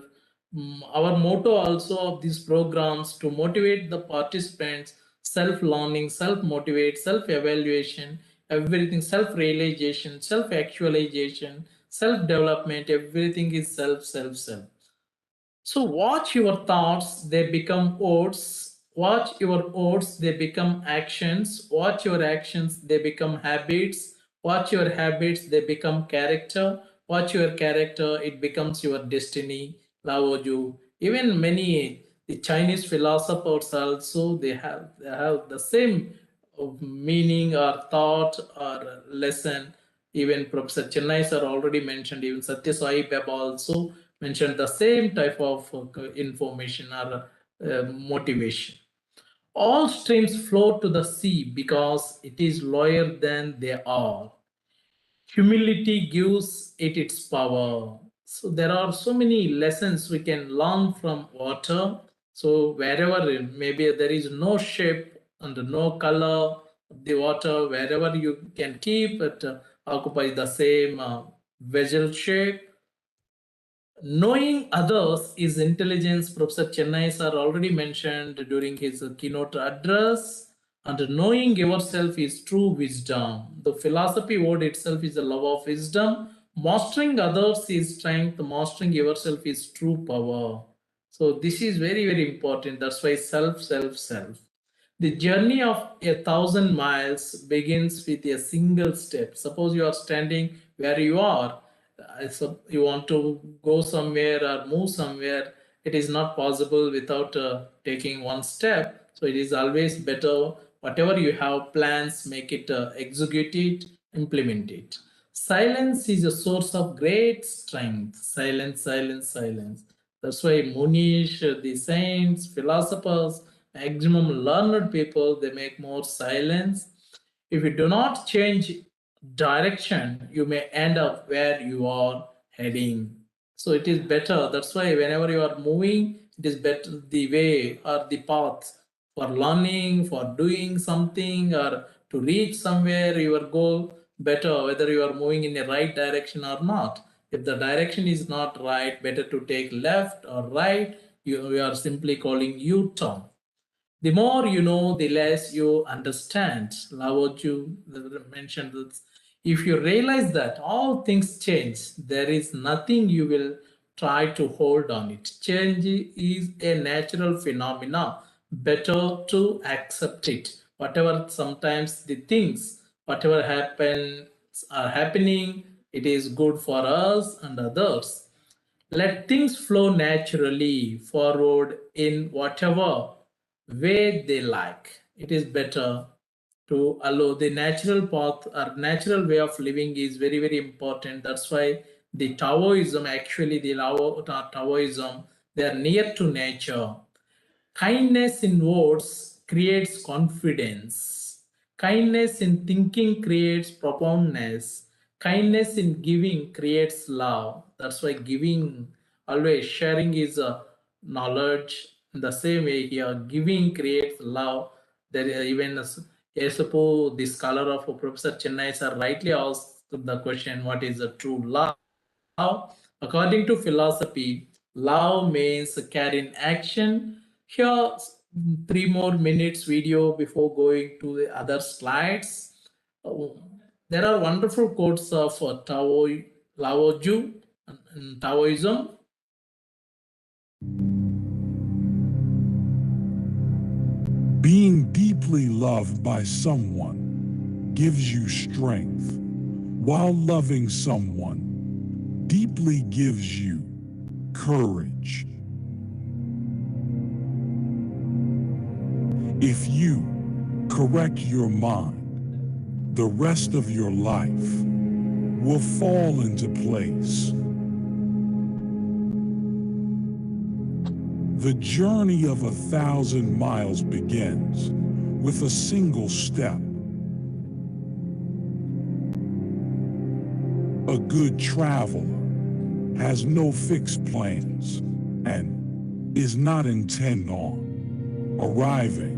S1: Our motto also of these programs to motivate the participants, self-learning, self-motivate, self-evaluation, everything, self-realization, self-actualization, self-development, everything is self, self, self. So watch your thoughts, they become words. Watch your words, they become actions. Watch your actions, they become habits. Watch your habits, they become character. Watch your character, it becomes your destiny. Lao Tzu. Even many the Chinese philosophers also they have the same meaning or thought or lesson. Even Professor Chennai sir already mentioned, even Satya Sai Baba also mentioned the same type of information or motivation. All streams flow to the sea because it is lower than they are. Humility gives it its power. So there are so many lessons we can learn from water. So wherever maybe there is no shape and no color of the water, wherever you can keep it occupy the same vessel shape. Knowing others is intelligence. Professor Chennai sir already mentioned during his keynote address. And knowing yourself is true wisdom. The philosophy word itself is the love of wisdom. Mastering others is strength. Mastering yourself is true power. So this is very, very important. That's why self, self, self. The journey of 1,000 miles begins with a single step. Suppose you are standing where you are, so you want to go somewhere or move somewhere. It is not possible without taking one step. So it is always better, whatever you have plans, make it, execute it, implement it. Silence is a source of great strength. Silence, silence, silence. That's why Munish, the saints, philosophers, maximum learned people, they make more silence. If you do not change direction, you may end up where you are heading. So it is better. That's why whenever you are moving, it is better the way or the path for learning, for doing something, or to reach somewhere your goal, better whether you are moving in the right direction or not. If the direction is not right, better to take left or right. We are simply calling U-turn. The more you know, the less you understand. Lao Tzu mentioned this. If you realize that all things change, there is nothing you will try to hold on it. Change is a natural phenomena. Better to accept it. Whatever sometimes the things, whatever happens are happening, it is good for us and others. Let things flow naturally forward in whatever way they like. It is better to allow the natural path or natural way of living is very, very important. That's why the Taoism, actually the Taoism, they are near to nature. Kindness in words creates confidence. Kindness in thinking creates profoundness. Kindness in giving creates love. That's why giving, always sharing is a knowledge. In the same way here, giving creates love. There is even, I suppose, the scholar of Professor Chennai sir rightly asked the question, what is the true love? According to philosophy, love means carrying action. Here, 3 more minutes video before going to the other slides. There are wonderful quotes of Lao Tzu and Taoism.
S10: Being deeply loved by someone gives you strength, while loving someone deeply gives you courage. If you correct your mind, the rest of your life will fall into place. The journey of 1,000 miles begins with a single step. A good traveler has no fixed plans and is not intent on arriving.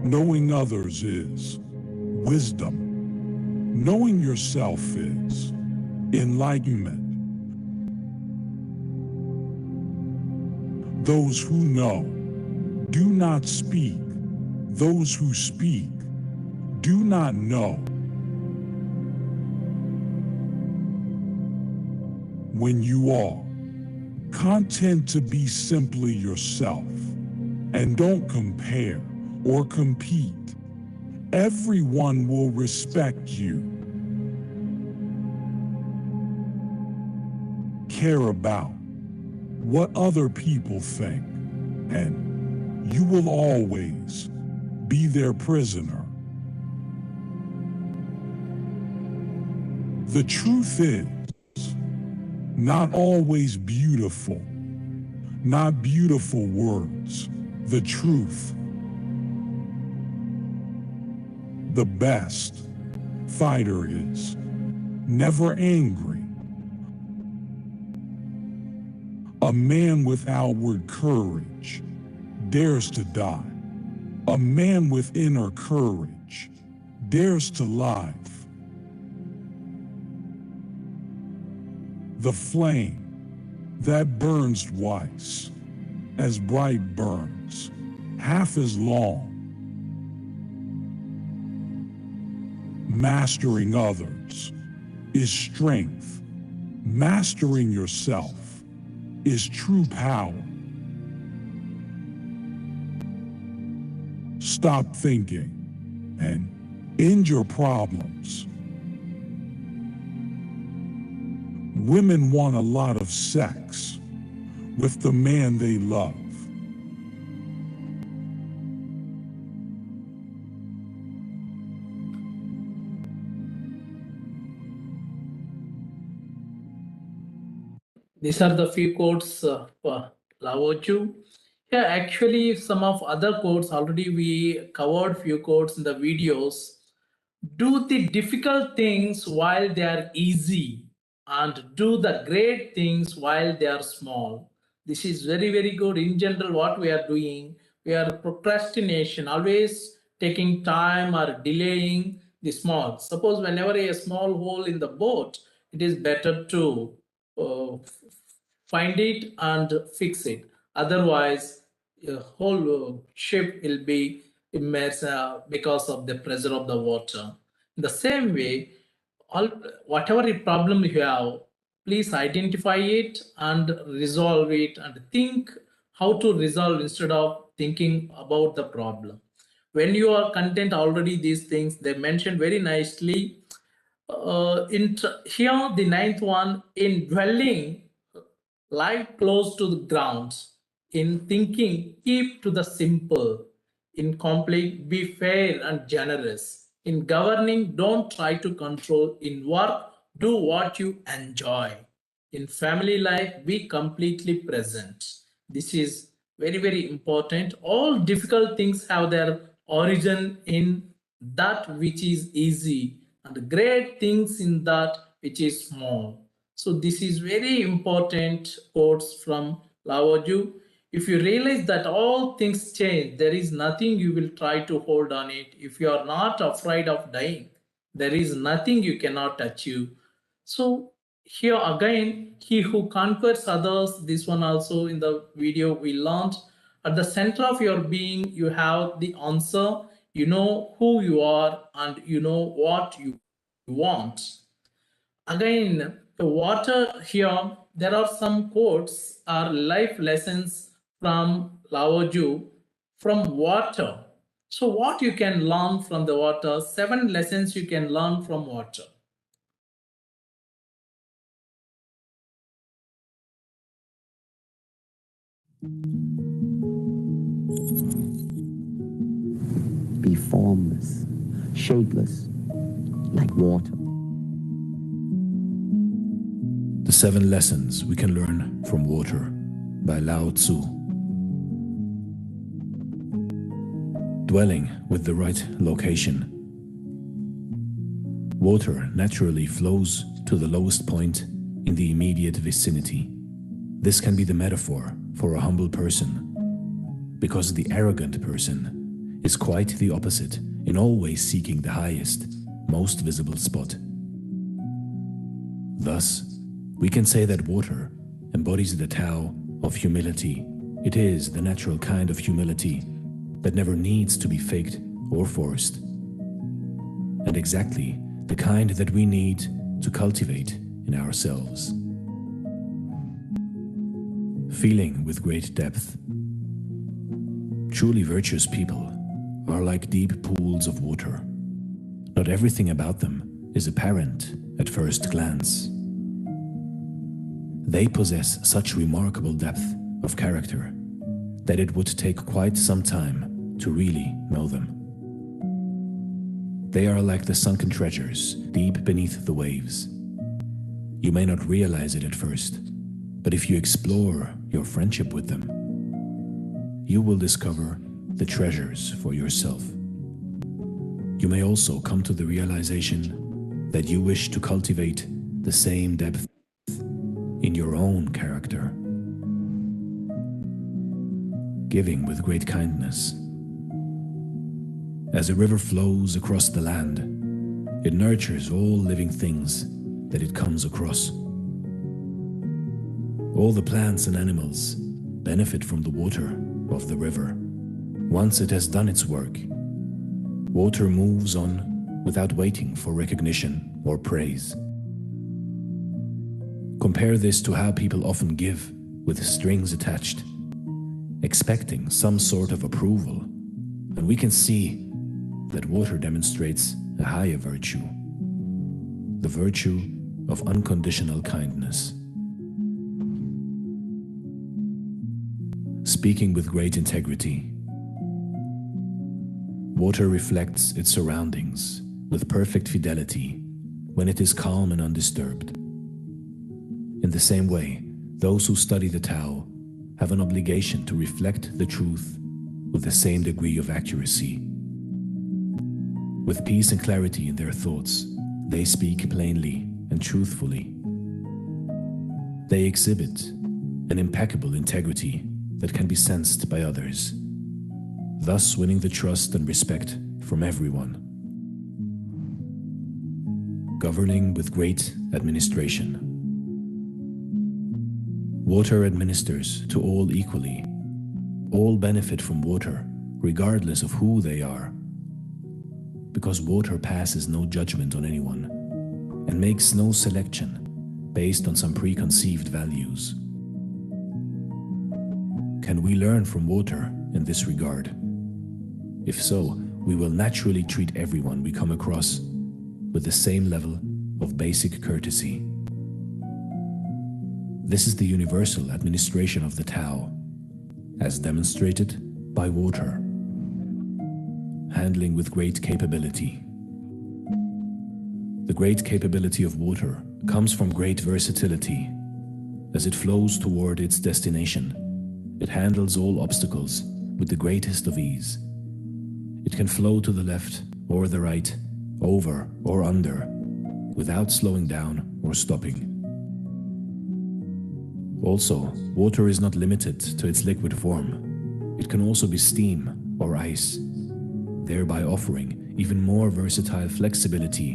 S10: Knowing others is wisdom. Knowing yourself is enlightenment. Those who know do not speak. Those who speak do not know. When you are content to be simply yourself and don't compare or compete, everyone will respect you. Care about what other people think, and you will always be their prisoner. The truth is not always beautiful, not beautiful words. The truth. The best fighter is never angry. A man with outward courage dares to die. A man with inner courage dares to live. The flame that burns twice as bright burns half as long. Mastering others is strength. Mastering yourself is true power. Stop thinking and end your problems. Women want a lot of sex with the man they love.
S1: These are the few quotes for Lao Tzu. Yeah, actually, some of other quotes already we covered few quotes in the videos. Do the difficult things while they are easy, and do the great things while they are small. This is very, very good. In general, what we are doing, we are procrastination, always taking time or delaying the small. Suppose whenever a small hole in the boat, it is better to find it and fix it. Otherwise, the whole ship will be immersed because of the pressure of the water. In the same way, whatever problem you have, please identify it and resolve it and think how to resolve instead of thinking about the problem. When you are content already these things, they mentioned very nicely. Here, the ninth one, in dwelling, lie close to the ground. In thinking, keep to the simple. In conflict, be fair and generous. In governing, don't try to control. In work, do what you enjoy. In family life, be completely present. This is very, very important. All difficult things have their origin in that which is easy, and great things in that which is small. So this is very important quotes from Lao Tzu. If you realize that all things change, there is nothing you will try to hold on it. If you are not afraid of dying, there is nothing you cannot achieve. So here again, he who conquers others, this one also in the video we learned, at the center of your being, you have the answer. You know who you are and you know what you want. Again, the water here, there are some quotes or life lessons from Lao Tzu from water. So what you can learn from the water, 7 lessons you can learn from water.
S11: Be formless, shapeless, like water.
S8: The 7 lessons we can learn from water by Lao Tzu. Dwelling with the right location. Water naturally flows to the lowest point in the immediate vicinity. This can be the metaphor for a humble person, because the arrogant person is quite the opposite in always seeking the highest, most visible spot. Thus, we can say that water embodies the Tao of humility. It is the natural kind of humility that never needs to be faked or forced, and exactly the kind that we need to cultivate in ourselves. Feeling with great depth. Truly virtuous people are like deep pools of water. Not everything about them is apparent at first glance. They possess such remarkable depth of character that it would take quite some time to really know them. They are like the sunken treasures deep beneath the waves. You may not realize it at first, but if you explore your friendship with them, you will discover the treasures for yourself. You may also come to the realization that you wish to cultivate the same depth in your own character. Giving with great kindness. As a river flows across the land, it nurtures all living things that it comes across. All the plants and animals benefit from the water of the river. Once it has done its work, water moves on without waiting for recognition or praise. Compare this to how people often give with strings attached, expecting some sort of approval, and we can see that water demonstrates a higher virtue, the virtue of unconditional kindness. Speaking with great integrity, water reflects its surroundings with perfect fidelity when it is calm and undisturbed. In the same way, those who study the Tao have an obligation to reflect the truth with the same degree of accuracy. With peace and clarity in their thoughts, they speak plainly and truthfully. They exhibit an impeccable integrity that can be sensed by others, thus winning the trust and respect from everyone. Governing with great administration. Water administers to all equally. All benefit from water, regardless of who they are, because water passes no judgment on anyone and makes no selection based on some preconceived values. Can we learn from water in this regard? If so, we will naturally treat everyone we come across with the same level of basic courtesy. This is the universal administration of the Tao, as demonstrated by water, handling with great capability. The great capability of water comes from great versatility. As it flows toward its destination, it handles all obstacles with the greatest of ease. It can flow to the left or the right, over or under, without slowing down or stopping. Also, water is not limited to its liquid form. It can also be steam or ice, thereby offering even more versatile flexibility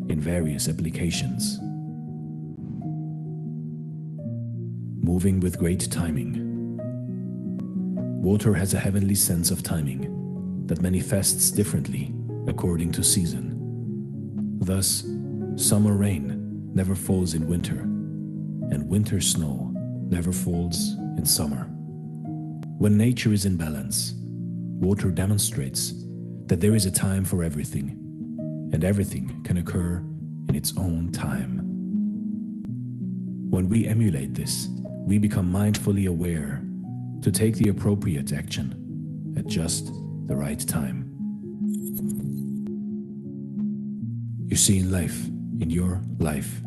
S8: in various applications. Moving with great timing. Water has a heavenly sense of timing that manifests differently according to season. Thus, summer rain never falls in winter, and winter snow never falls in summer. When nature is in balance, water demonstrates that there is a time for everything, and everything can occur in its own time. When we emulate this, we become mindfully aware to take the appropriate action at just the right time. You see, in life, in your life,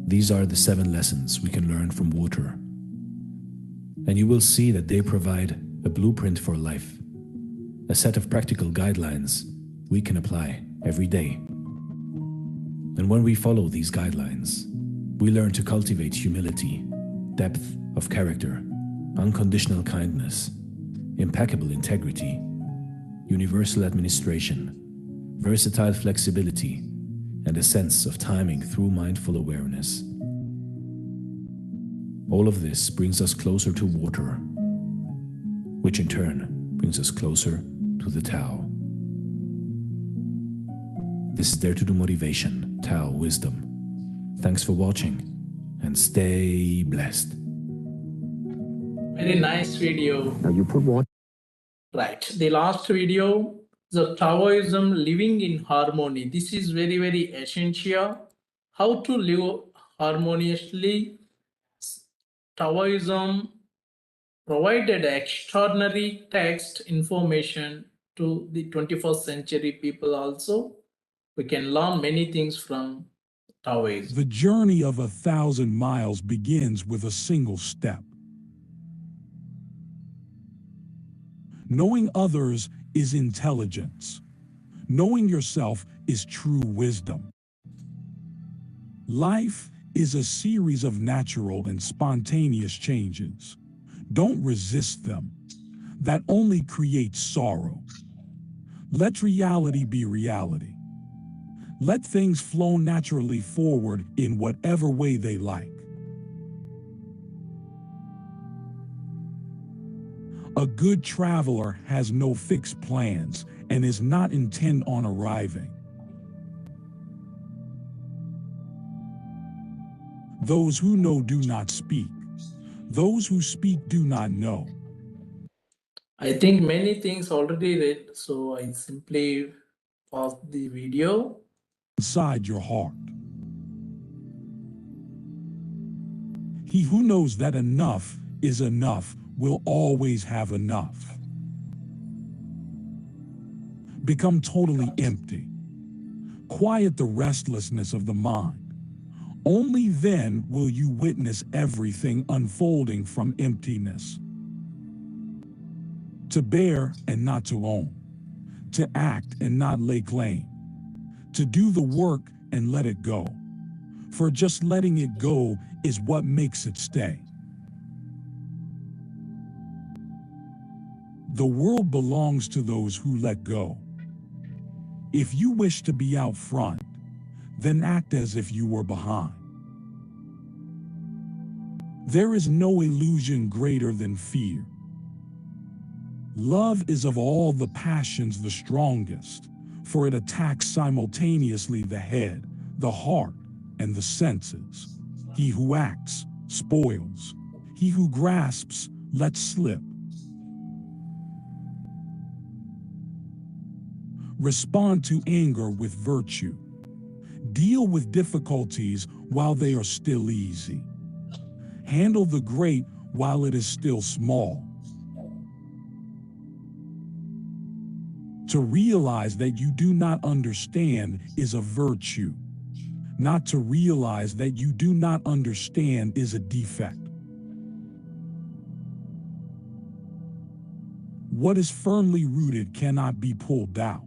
S8: these are the 7 lessons we can learn from water. And you will see that they provide a blueprint for life, a set of practical guidelines we can apply every day. And when we follow these guidelines, we learn to cultivate humility, depth of character, unconditional kindness, impeccable integrity, universal administration, versatile flexibility, and a sense of timing through mindful awareness. All of this brings us closer to water, which in turn brings us closer to the Tao. This is Dare to Do Motivation, Tao Wisdom. Thanks for watching, and stay blessed.
S1: Very nice video.
S11: Now you put water.
S1: Right. The last video, the Taoism living in harmony. This is very, very essential. How to live harmoniously. Taoism provided extraordinary text information to the 21st century people also. We can learn many things from Taoism.
S10: The journey of 1,000 miles begins with a single step. Knowing others is intelligence. Knowing yourself is true wisdom. Life is a series of natural and spontaneous changes. Don't resist them. That only creates sorrow. Let reality be reality. Let things flow naturally forward in whatever way they like. A good traveler has no fixed plans and is not intent on arriving. Those who know do not speak. Those who speak do not know.
S1: I think many things already read, so I simply pause the video.
S10: Inside your heart. He who knows that enough is enough will always have enough. Become totally empty. Quiet the restlessness of the mind. Only then will you witness everything unfolding from emptiness. To bear and not to own. To act and not lay claim. To do the work and let it go. For just letting it go is what makes it stay. The world belongs to those who let go. If you wish to be out front, then act as if you were behind. There is no illusion greater than fear. Love is of all the passions the strongest, for it attacks simultaneously the head, the heart, and the senses. He who acts, spoils. He who grasps, lets slip. Respond to anger with virtue. Deal with difficulties while they are still easy. Handle the great while it is still small. To realize that you do not understand is a virtue. Not to realize that you do not understand is a defect. What is firmly rooted cannot be pulled out.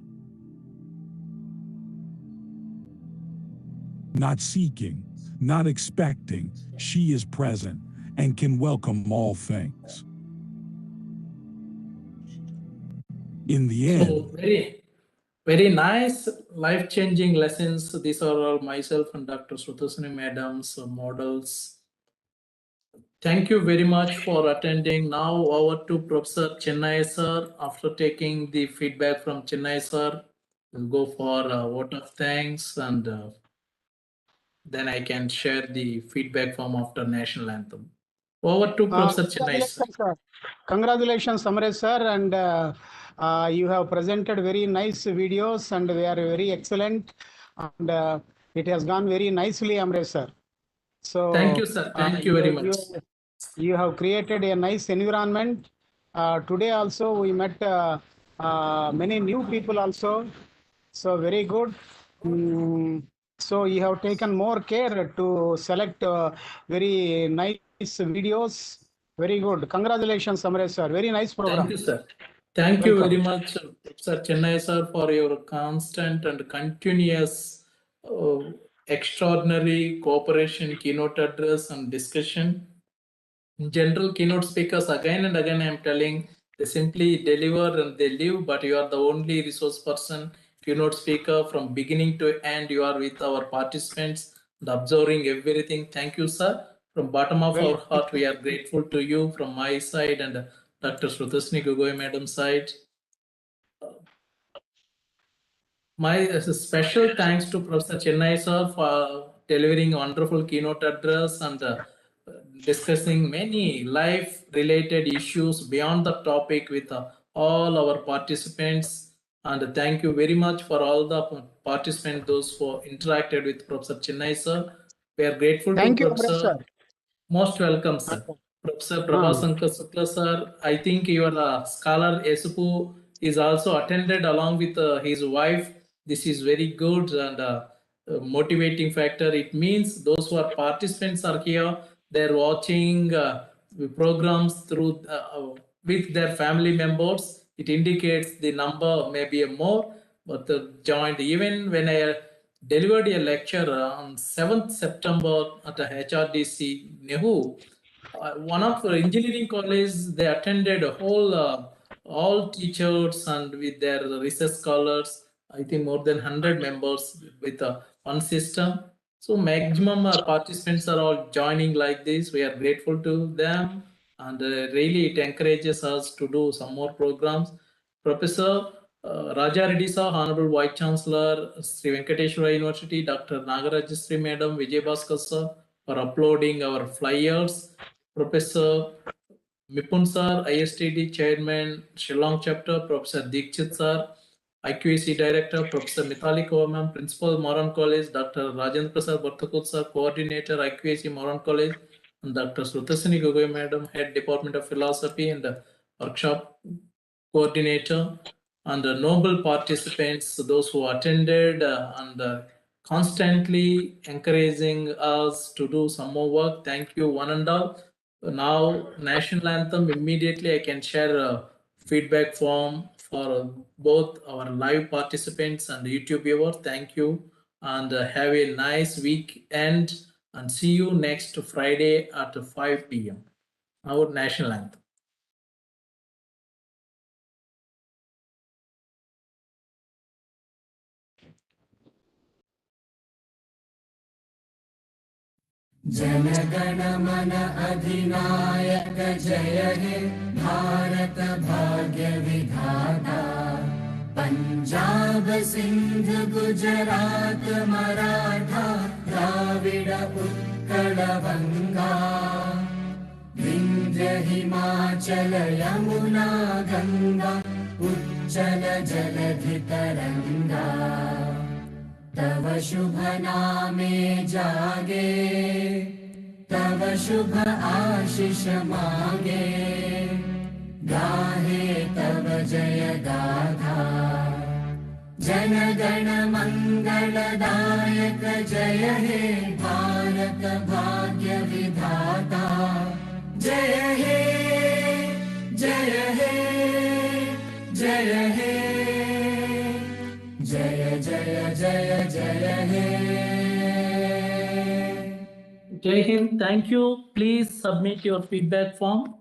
S10: Not seeking, not expecting, she is present and can welcome all things. In the end,
S1: So very nice, life-changing lessons. These are all myself and Dr. Srutasini Madam's models. Thank you very much for attending. Now over to Professor Chennai sir. After taking the feedback from Chennai sir, we'll go for a vote of thanks, and then I can share the feedback form after National Anthem. Over to Professor Chennai sir.
S3: Congratulations, Amresh sir, and you have presented very nice videos, and they are very excellent, and it has gone very nicely, Amresh sir. So
S1: thank you, sir. Thank you very much.
S3: You have created a nice environment. Today also we met many new people also. So very good. So you have taken more care to select very nice videos. Very good. Congratulations, Amresh sir. Very nice program.
S1: Thank you, sir. Thank you very much, Professor Chennai sir, for your constant and continuous extraordinary cooperation, keynote address, and discussion. In general, keynote speakers, again and again, I am telling, they simply deliver and they live, but you are the only resource person, keynote speaker from beginning to end. You are with our participants and observing everything. Thank you, sir. From bottom of our heart, we are grateful to you from my side and Dr. Srutasini Gogoi Madam's side. My special thanks to Professor Chennai sir for delivering a wonderful keynote address and discussing many life-related issues beyond the topic with all our participants. And thank you very much for all the participants, those who interacted with Professor Chennai sir. We are grateful to Professor. Most welcome, sir. Professor Prabhasankar Sukla sir, I think your scholar Esupu is also attended along with his wife. This is very good and motivating factor. It means those who are participants are here. They're watching programs through with their family members. It indicates the number may be more, but joined. Even when I delivered a lecture on 7th September at a HRDC NEHU, one of the engineering college, they attended a whole, all teachers and with their research scholars, I think more than 100 members with one system. So maximum participants are all joining like this. We are grateful to them, and really it encourages us to do some more programs. Professor Raja Reddy sir, Honorable Vice Chancellor, Sri Venkateswara University, Dr. Nagarajasri Madam, Vijay Bhaskar sir, for uploading our flyers. Professor Mipun sir, ISTD chairman, Shillong chapter, Professor Dikshit sir, IQAC director, Professor Mithali Kaur, principal, Moran College, Dr. Rajendra Prasad Barthakut sir, coordinator, IQAC Moran College, and Dr. Srutasini Gogoi madam, head department of philosophy and workshop coordinator, and the noble participants, those who attended and constantly encouraging us to do some more work. Thank you, one and all. Now, national anthem, immediately I can share a feedback form for both our live participants and YouTube viewers. Thank you, and have a nice weekend, and see you next Friday at 5 p.m. Our national anthem.
S12: जनगण मन अधिनायक जय हे भारत भाग्य विधाता पंजाब सिंध गुजरात मराठा द्राविड उत्कल बंगा विंध्य हिमाचल यमुना गंगा उच्चल जलधि तरंगा तव शुभ नामे जागे तव शुभ आशीष मांगे गाहे तव जय गाथा जन गण मंगलदायक जय हे भारत भाग्य विधाता जय हे जय हे जय हे जय जय जय जय हे
S1: Jai Hind, thank you. Please submit your feedback form.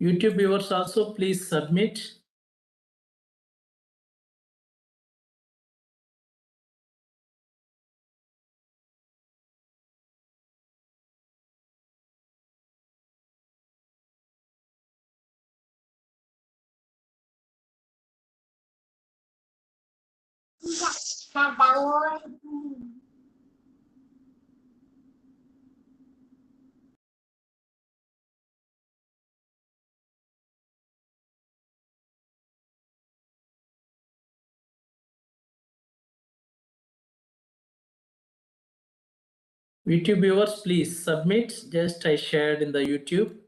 S1: YouTube viewers also, please submit. YouTube viewers, please submit. Just I shared in the YouTube.